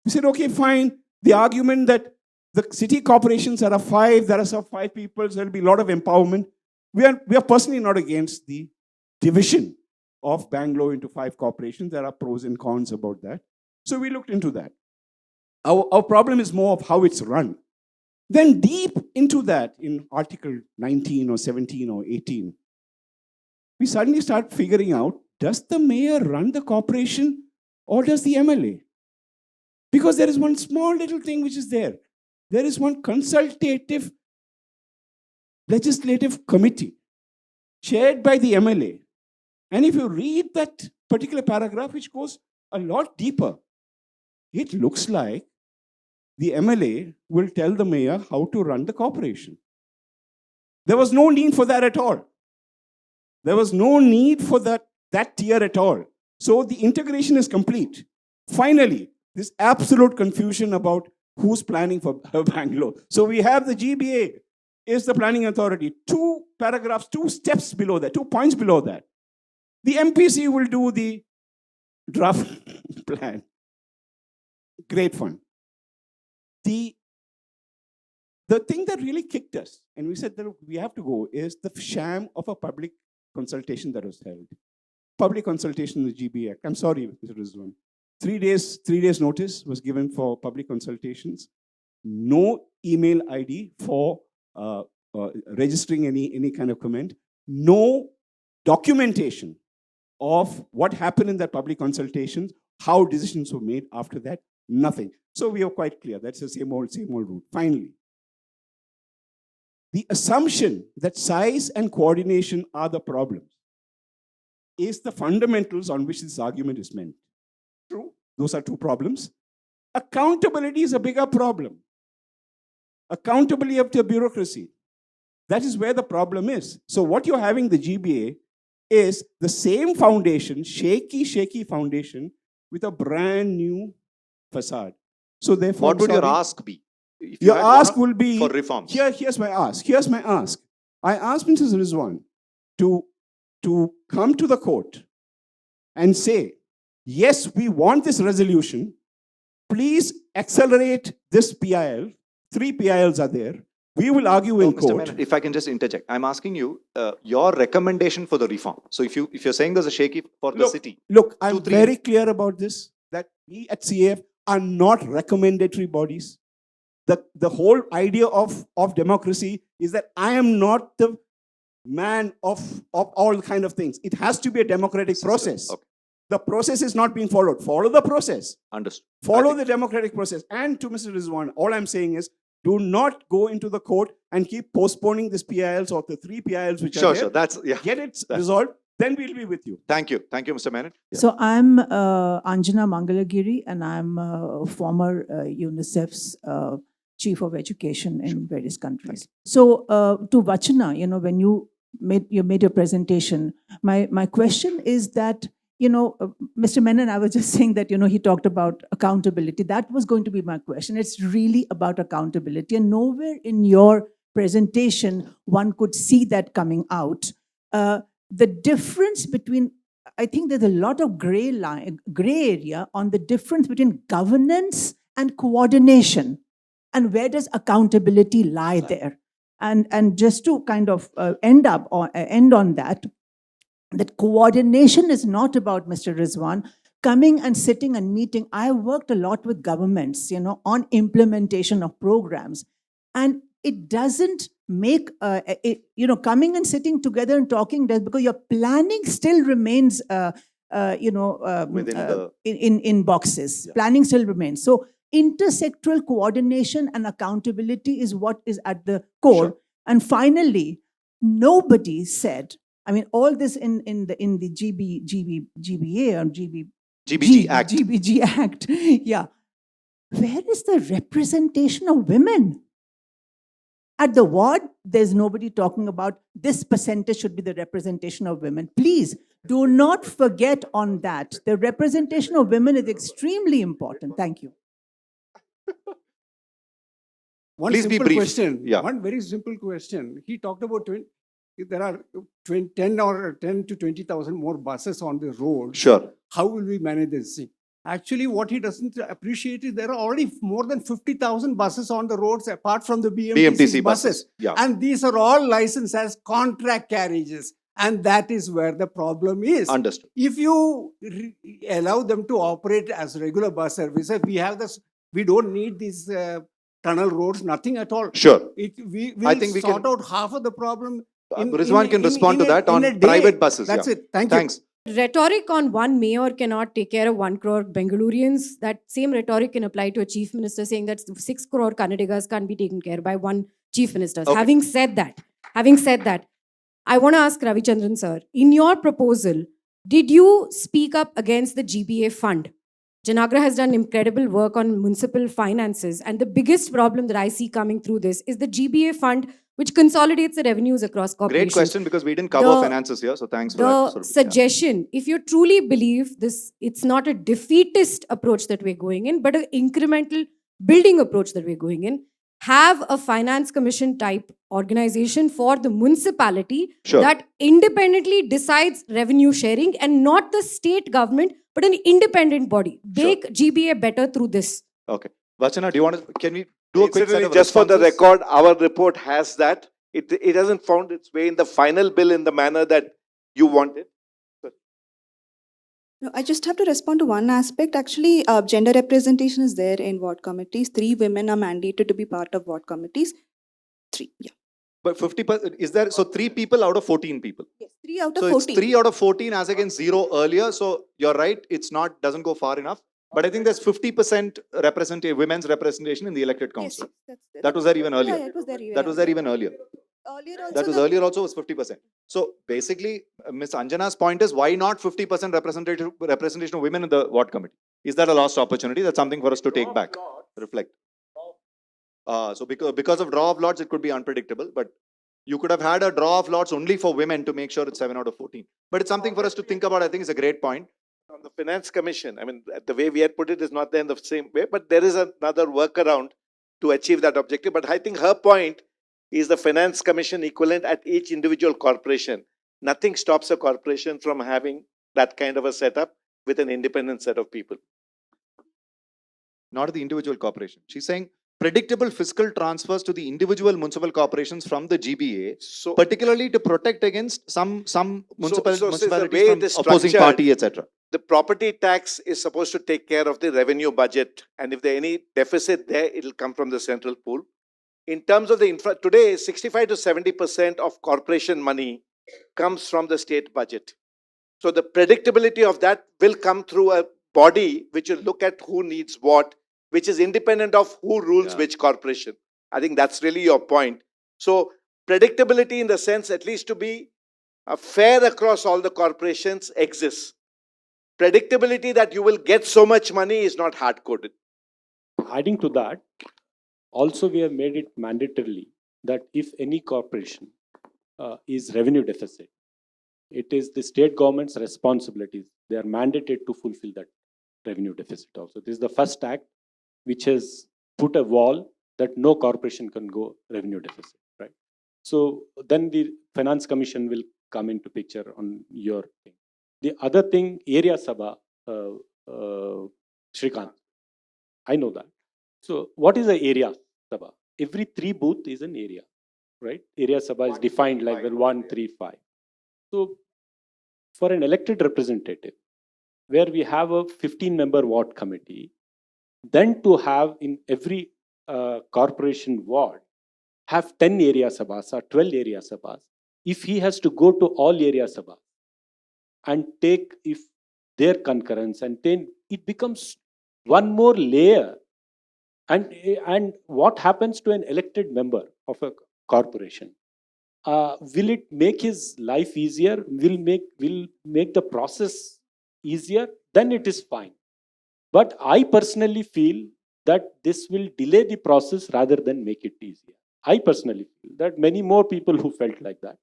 We said, okay, fine. The argument that the city corporations are 5, there are some 5 people, so there will be a lot of empowerment. We are personally not against the division of Bangalore into 5 corporations. There are pros and cons about that. So we looked into that. Our problem is more of how it's run. Then deep into that, in Article 19 or 17 or 18, we suddenly start figuring out, does the mayor run the corporation or does the MLA? Because there is one small little thing which is there. There is one consultative legislative committee chaired by the MLA. And if you read that particular paragraph, which goes a lot deeper, it looks like the MLA will tell the mayor how to run the corporation. There was no need for that at all. There was no need for that tier at all. So the integration is complete. Finally, this absolute confusion about who's planning for Bangalore. So we have the GBA is the planning authority. 2 paragraphs, 2 steps below that, 2 points below that. The MPC will do the draft plan. Great fun. The thing that really kicked us, and we said that we have to go, is the sham of a public consultation that was held. Public consultation in the GBA Act. I'm sorry, Mr. Rizwan. 3 days notice was given for public consultations. No email ID for registering any kind of comment. No documentation of what happened in that public consultation, how decisions were made after that, nothing. So we are quite clear. That's the same old route. Finally, the assumption that size and coordination are the problems is the fundamentals on which this argument is meant. True, those are 2 problems. Accountability is a bigger problem. Accountability of the bureaucracy. That is where the problem is. So what you're having, the GBA, is the same foundation, shaky foundation, with a brand new facade. So therefore, What would your ask be? If you your had ask one will be for reforms. Here's my ask. I asked Mr. Rizwan to come to the court and say, yes, we want this resolution. Please accelerate this PIL. 3 PILs are there. We will argue in Mr. court. Menon, if I can just interject, I'm asking you your recommendation for the reform. So if you're saying there's a shaky for the city, Look, I'm 2, 3. very clear about this, that we at CAF are not recommendatory bodies. The whole idea of democracy is that I am not the man of all kind of things. It has to be a democratic process. Okay. The process is not being followed. Follow the process. Understood. Follow the democratic process. And to Mr. Rizwan, all I'm saying is, do not go into the court and keep postponing this PILs or the 3 PILs which are there. Sure. That's, yeah. Get it resolved, then we'll be with you. Thank you, Mr. Menon. Yeah. So I'm Anjana Mangalagiri, and I'm former UNICEF's chief of education in various countries. So to Vachana, when you made your presentation, my question is that Mr. Menon, I was just saying that, he talked about accountability. That was going to be my question. It's really about accountability. And nowhere in your presentation, one could see that coming out. The difference between, I think there's a lot of gray area on the difference between governance and coordination. And where does accountability lie there? And just to kind of end on that coordination is not about, Mr. Rizwan, coming and sitting and meeting. I worked a lot with governments, on implementation of programs. And it doesn't make, coming and sitting together and talking, because your planning still remains, in boxes. Yeah. Planning still remains. So intersectoral coordination and accountability is what is at the core. Sure. And finally, nobody said, all this in the GBA or GBG Act. GBG Act. Yeah. Where is the representation of women? At the ward, there's nobody talking about this percentage should be the representation of women. Please do not forget on that. The representation of women is extremely important. Thank you. One Please be simple brief. question. Yeah. One very simple question. He talked about if there are 10 to 20,000 more buses on the road. Sure. How will we manage this thing? Actually, what he doesn't appreciate is there are already more than 50,000 buses on the roads apart from the BMTC buses. Yeah. And these are all licensed as contract carriages. And that is where the problem is. Understood. If you allow them to operate as regular bus services, we don't need these tunnel roads, nothing at all. Sure. We will sort out half of the problem. Rizwan can respond to that on private buses. That's it. Thank Thanks. Rhetoric on one mayor cannot take care of 1 crore Bengalurians. That same rhetoric can apply to a chief minister saying that 6 crore Kannadigas can't be taken care by one chief minister. Okay. Having said that, I want to ask Ravichandran sir, in your proposal, did you speak up against the GBA fund? Janaagraha has done incredible work on municipal finances, and the biggest problem that I see coming through this is the GBA fund, which consolidates the revenues across corporations. Great question, because we didn't cover finances here, so thanks for that. The suggestion, if you truly believe this, it's not a defeatist approach that we're going in, but an incremental building approach that we're going in, have a finance commission type organization for the municipality that independently decides revenue sharing, and not the state government, but an independent body. Make GBA better through this. Okay. Vachana, can we do a quick set of just for the responses? record, our report has that. It hasn't found its way in the final bill in the manner that you wanted. No, I just have to respond to one aspect. Actually, gender representation is there in ward committees. 3 women are mandated to be part of ward committees. 3, yeah. But 50%, is there, so 3 people out of 14 people? Yes, 3 out of So 14. it's 3 out of 14 as against 0 earlier. So you're right, doesn't go far enough. But I think there's 50% women's representation in the elected council. Yes, That was there even earlier. Yeah, it was there even That was there even earlier. Earlier also. That was earlier also was 50%. So basically, Ms. Anjana's point is, why not 50% representation of women in the ward committee? Is that a lost opportunity? That's something for us to take back, reflect. So because of draw of lots, it could be unpredictable, but you could have had a draw of lots only for women to make sure it's 7 out of 14. But it's something for us to think about. I think it's a great point. On the finance commission, the way we had put it is not there in the same way, but there is another workaround to achieve that objective. But I think her point is the finance commission equivalent at each individual corporation. Nothing stops a corporation from having that kind of a setup with an independent set of people. Not the individual corporation. She's saying predictable fiscal transfers to the individual municipal corporations from the GBA, So, particularly to protect against some municipalities the way it is from opposing structured, party, etc. the property tax is supposed to take care of the revenue budget. And if there is any deficit there, it will come from the central pool. In terms of the today, 65 to 70% of corporation money comes from the state budget. So the predictability of that will come through a body which will look at who needs what, which is independent of who rules which corporation. I think that's really your point. So predictability in the sense, at least to be fair across all the corporations, exists. Predictability that you will get so much money is not hard-coded. Adding to that, also we have made it mandatorily that if any corporation is revenue deficit, it is the state government's responsibility They are mandated to fulfill that revenue deficit also. This is the first act which has put a wall that no corporation can go revenue deficit, right? So then the Finance Commission will come into picture on your thing. The other thing, Area Sabha, Shrikant, I know that. So what is the Area Sabha? Every 3 booth is an area, right? Area Sabha is defined like 135. So for an elected representative, where we have a 15-member ward committee, then to have in every corporation ward, have 10 area sabhas or 12 area sabhas, if he has to go to all area sabhas and take if their concurrence, and then it becomes one more layer. And what happens to an elected member of a corporation? Will it make his life easier? Will make the process easier? Then it is fine. But I personally feel that this will delay the process rather than make it easier. I personally feel that many more people who felt like that,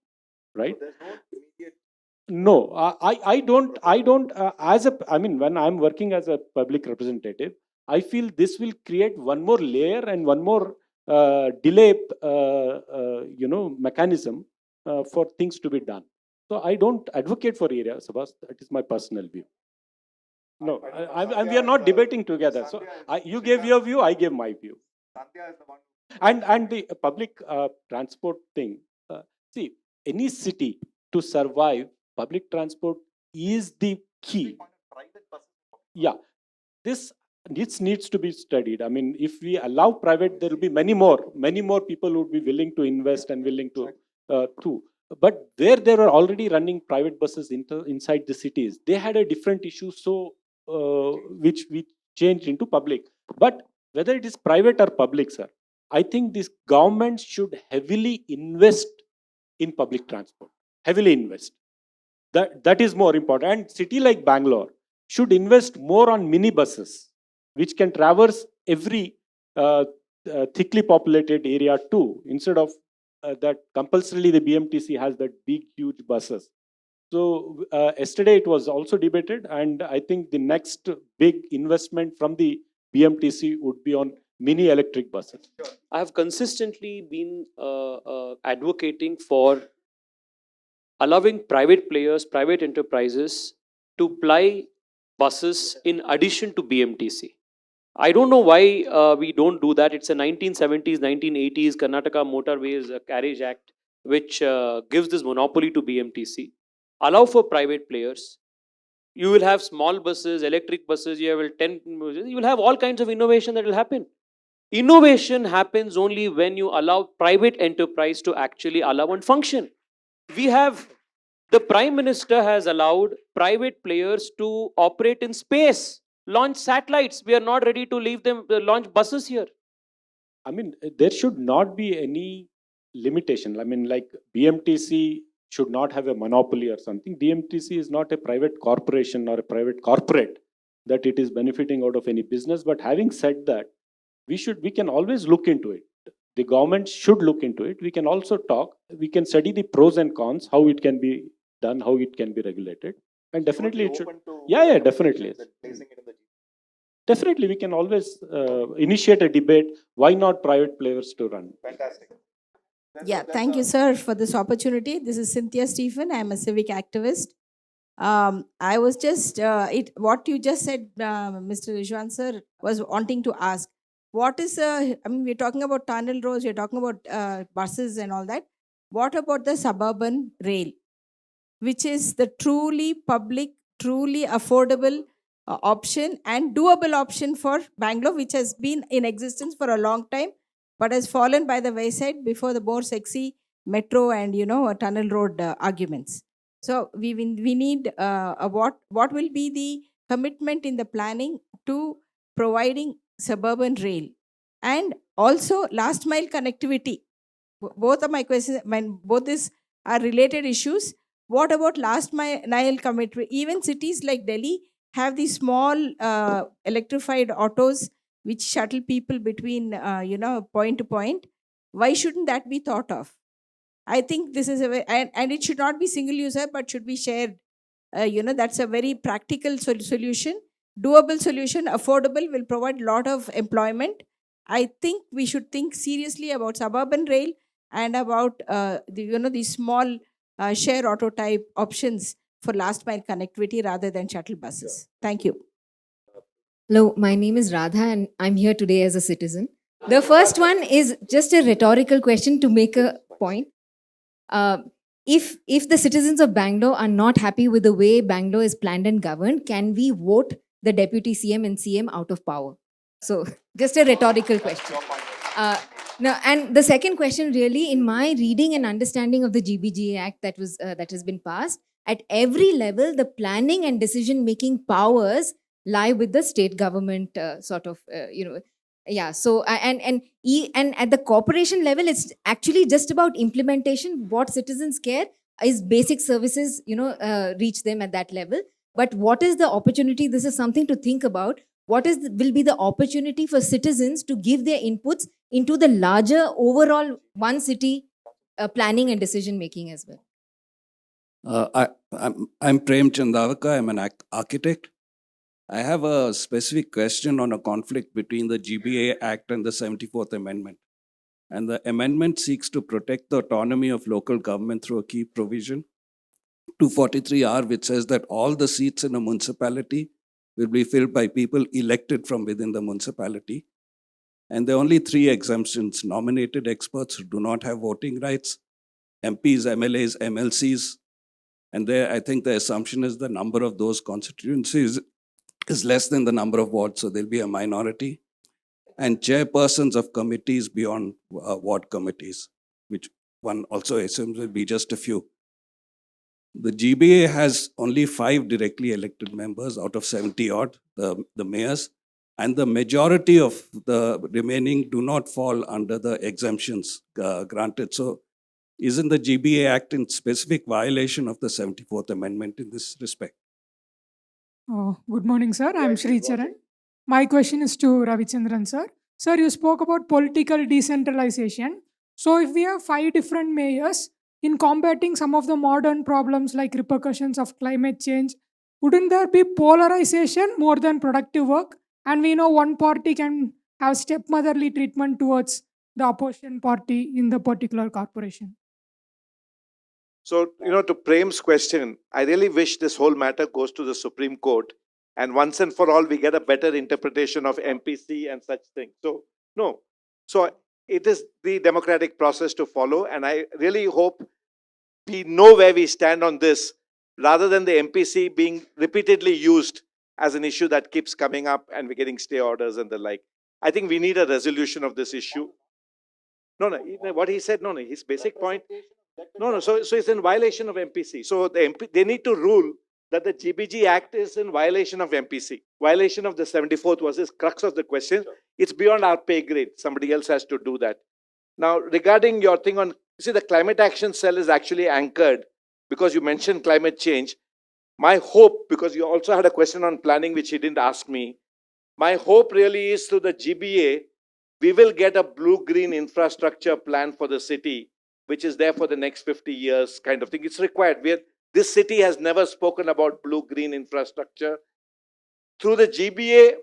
right? No, I don't, I mean, when I'm working as a public representative, I feel this will create one more layer and one more delay, mechanism for things to be done. So I don't advocate for area sabhas. That is my personal view. No, we are not debating together. So you gave your view, I gave my view. And the public transport thing. See, any city to survive, public transport is the key. Yeah, this needs to be studied. I mean, if we allow private, there will be many more people who would be willing to invest and willing to too. But where there are already running private buses inside the cities, they had a different issue. So which we changed into public. But whether it is private or public, sir, I think this government should heavily invest in public transport. Heavily invest. That is more important. And city like Bangalore should invest more on mini buses, which can traverse every thickly populated area too, instead of that compulsorily the BMTC has that big, huge buses. So yesterday it was also debated, and I think the next big investment from the BMTC would be on mini electric buses. I have consistently been advocating for allowing private players, private enterprises to ply buses in addition to BMTC. I don't know why we don't do that. It's a 1970s, 1980s Karnataka Motorways Carriage Act, which gives this monopoly to BMTC. Allow for private players. You will have small buses, electric buses, you will 10, you will have all kinds of innovation that will happen. Innovation happens only when you allow private enterprise to actually allow and function. We have, the Prime Minister has allowed private players to operate in space, launch satellites. We are not ready to leave them, launch buses here. I mean, there should not be any limitation. I mean, like BMTC should not have a monopoly or something. BMTC is not a private corporation or a private corporate that it is benefiting out of any business. But having said that, we can always look into it. The government should look into it. We can also talk. We can study the pros and cons, how it can be done, how it can be regulated. And definitely it should. Yeah, definitely. Definitely, we can always initiate a debate. Why not private players to run? Fantastic. Yeah, thank you, sir, for this opportunity. This is Cynthia Stephen. I'm a civic activist. I was just, what you just said, Mr. Rishwan, sir, was wanting to ask. What is, I mean, we're talking about tunnel roads, we're talking about buses and all that. What about the suburban rail, which is the truly public, truly affordable option and doable option for Bangalore, which has been in existence for a long time, but has fallen by the wayside before the more sexy metro and, tunnel road arguments. So we need what will be the commitment in the planning to providing suburban rail and also last mile connectivity. Both of my questions, both these are related issues. What about last mile connectivity? Even cities like Delhi have these small electrified autos which shuttle people between, point to point. Why shouldn't that be thought of? I think this is a way, and it should not be single user, but should be shared That's a very practical solution, doable solution, affordable, will provide a lot of employment. I think we should think seriously about suburban rail and about the small share auto type options for last mile connectivity rather than shuttle buses. Thank you. Hello, my name is Radha and I'm here today as a citizen. The first one is just a rhetorical question to make a point. If the citizens of Bangalore are not happy with the way Bangalore is planned and governed, can we vote the deputy CM and CM out of power? So just a rhetorical question. Now, and the second question, really, in my reading and understanding of the GBG Act that has been passed, at every level, the planning and decision-making powers lie with the state government, Yeah. So and at the corporation level, it's actually just about implementation. What citizens care is basic services, reach them at that level. But what is the opportunity? This is something to think about. What will be the opportunity for citizens to give their inputs into the larger overall one city planning and decision making as well? I'm Prem Chandavaka. I'm an architect. I have a specific question on a conflict between the GBA Act and the 74th Amendment. And the amendment seeks to protect the autonomy of local government through a key provision, 243R, which says that all the seats in a municipality will be filled by people elected from within the municipality. And there are only 3 exemptions: nominated experts who do not have voting rights, MPs, MLAs, MLCs. And there, I think the assumption is the number of those constituencies is less than the number of wards, so there'll be a minority. And chairpersons of committees beyond ward committees, which one also assumes will be just a few. The GBA has only 5 directly elected members out of 70 odd, the mayors, and the majority of the remaining do not fall under the exemptions granted. So isn't the GBA Act in specific violation of the 74th Amendment in this respect? Good morning, sir. I'm Sri Charan. My question is to Ravichandran, sir. Sir, you spoke about political decentralization. So if we have 5 different mayors in combating some of the modern problems like repercussions of climate change, wouldn't there be polarization more than productive work? And we know one party can have stepmotherly treatment towards the opposition party in the particular corporation. So, to Prem's question, I really wish this whole matter goes to the Supreme Court and once and for all we get a better interpretation of MPC and such things. So, no. So, it is the democratic process to follow, and I really hope we know where we stand on this rather than the MPC being repeatedly used as an issue that keeps coming up and we're getting stay orders and the like. I think we need a resolution of this issue. No, what he said, his basic point. So it's in violation of MPC. So they need to rule that the GBG Act is in violation of MPC. Violation of the 74th was the crux of the question. It's beyond our pay grade. Somebody else has to do that. Now, regarding your thing on, the Climate Action Cell is actually anchored because you mentioned climate change. My hope, because you also had a question on planning which he didn't ask me, my hope really is through the GBA, we will get a blue-green infrastructure plan for the city, which is there for the next 50 years kind of thing. It's required. This city has never spoken about blue-green infrastructure. Through the GBA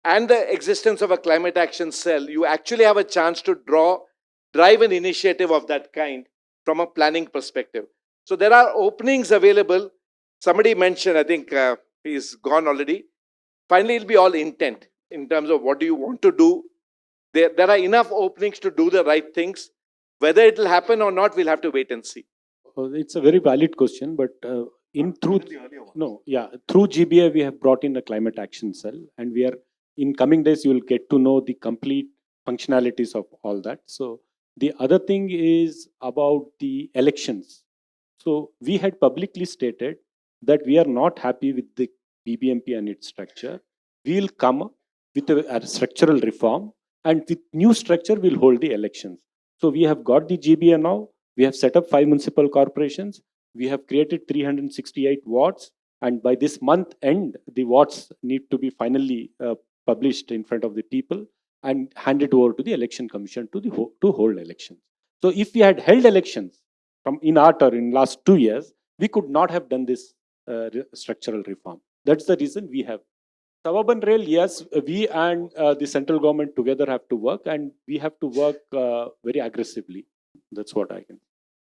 and the existence of a climate action cell, you actually have a chance to drive an initiative of that kind from a planning perspective. So there are openings available. Somebody mentioned, I think he's gone already. Finally, it'll be all intent in terms of what do you want to do. There are enough openings to do the right things. Whether it will happen or not, we'll have to wait and see. It's a very valid question, but through GBA we have brought in a climate action cell, and we are in coming days you will get to know the complete functionalities of all that. So the other thing is about the elections. So we had publicly stated that we are not happy with the BBMP and its structure. We will come up with a structural reform, and with new structure we'll hold the elections. So we have got the GBA now. We have set up 5 municipal corporations. We have created 368 wards. And by this month end, the wards need to be finally published in front of the people and handed over to the election commission to hold elections. So if we had held elections in our turn in last 2 years, we could not have done this structural reform. That's the reason we have. Suburban rail, yes, we and the central government together have to work, and we have to work very aggressively. That's what I can.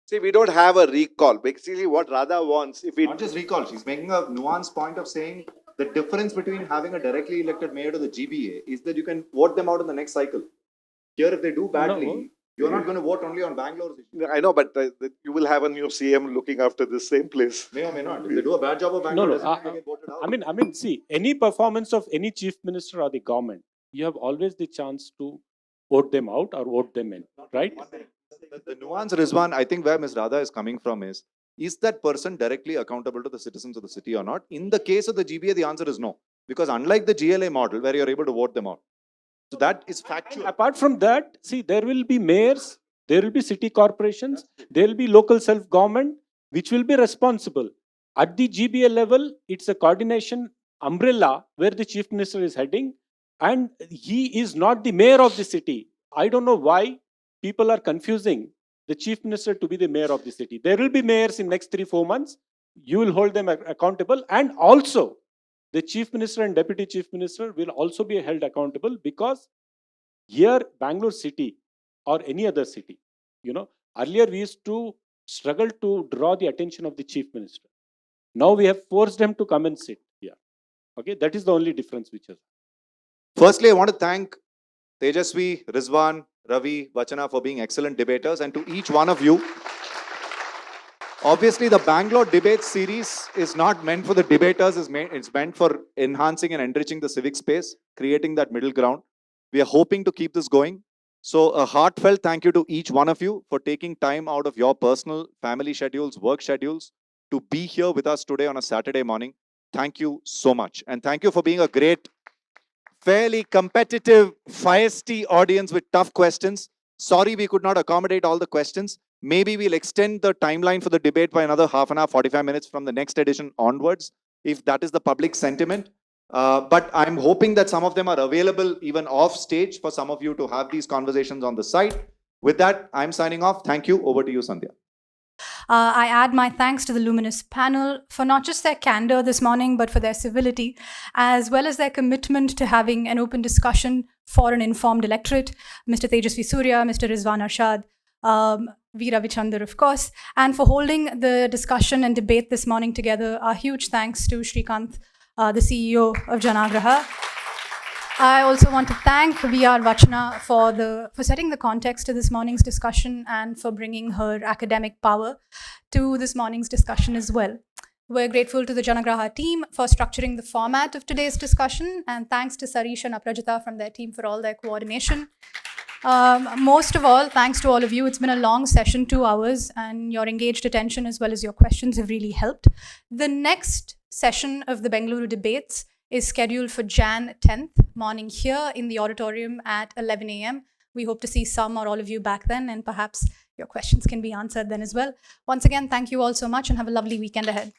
See, we don't have a recall. Basically, what Radha wants, if we Not just recall, she's making a nuanced point of saying the difference between having a directly elected mayor to the GBA is that you can vote them out in the next cycle. Here, if they do badly, you're not going to vote only on Bangalore's issue. I know, but you will have a new CM looking after this same place. May or may not. If they do a bad job of Bangalore, doesn't mean they get voted out. I mean, see, any performance of any chief minister or the government, you have always the chance to vote them out or vote them in, right? The nuance, Rizwan, I think where Ms. Radha is coming from is that person directly accountable to the citizens of the city or not? In the case of the GBA, the answer is no. Because unlike the GLA model, where you're able to vote them out. So that is factual. And apart from that, see, there will be mayors, there will be city corporations, there will be local self-government, which will be responsible. At the GBA level, it's a coordination umbrella where the chief minister is heading, and he is not the mayor of the city. I don't know why people are confusing the chief minister to be the mayor of the city. There will be mayors in next 3-4 months. You will hold them accountable, and also the chief minister and deputy chief minister will also be held accountable, because here, Bangalore city or any other city, earlier we used to struggle to draw the attention of the chief minister. Now we have forced him to come and sit here. Okay, that is the only difference which is. Firstly, I want to thank Tejasvi, Rizwan, Ravi, Vachana for being excellent debaters, and to each one of you. Obviously, the Bangalore Debates series is not meant for the debaters, it's meant for enhancing and enriching the civic space, creating that middle ground. We are hoping to keep this going. So a heartfelt thank you to each one of you for taking time out of your personal family schedules, work schedules, to be here with us today on a Saturday morning. Thank you so much. And thank you for being a great, fairly competitive, feisty audience with tough questions. Sorry we could not accommodate all the questions. Maybe we'll extend the timeline for the debate by another half an hour, 45 minutes from the next edition onwards, if that is the public sentiment. But I'm hoping that some of them are available even off stage for some of you to have these conversations on the site. With that, I'm signing off. Thank you. Over to you, Sandhya. I add my thanks to the luminous panel for not just their candor this morning, but for their civility, as well as their commitment to having an open discussion for an informed electorate. Mr. Tejasvi Surya, Mr. Rizwan Arshad, V. Ravichandar, of course, and for holding the discussion and debate this morning together. A huge thanks to Srikanth, the CEO of Janaagraha. I also want to thank VR Vachana for setting the context to this morning's discussion and for bringing her academic power to this morning's discussion as well. We're grateful to the Janaagraha team for structuring the format of today's discussion, and thanks to Sarish and Aprajita from their team for all their coordination. Most of all, thanks to all of you. It's been a long session, 2 hours, and your engaged attention as well as your questions have really helped. The next session of the Bengaluru Debates is scheduled for Jan 10th morning here in the auditorium at 11 a.m. We hope to see some or all of you back then, and perhaps your questions can be answered then as well. Once again, thank you all so much and have a lovely weekend ahead.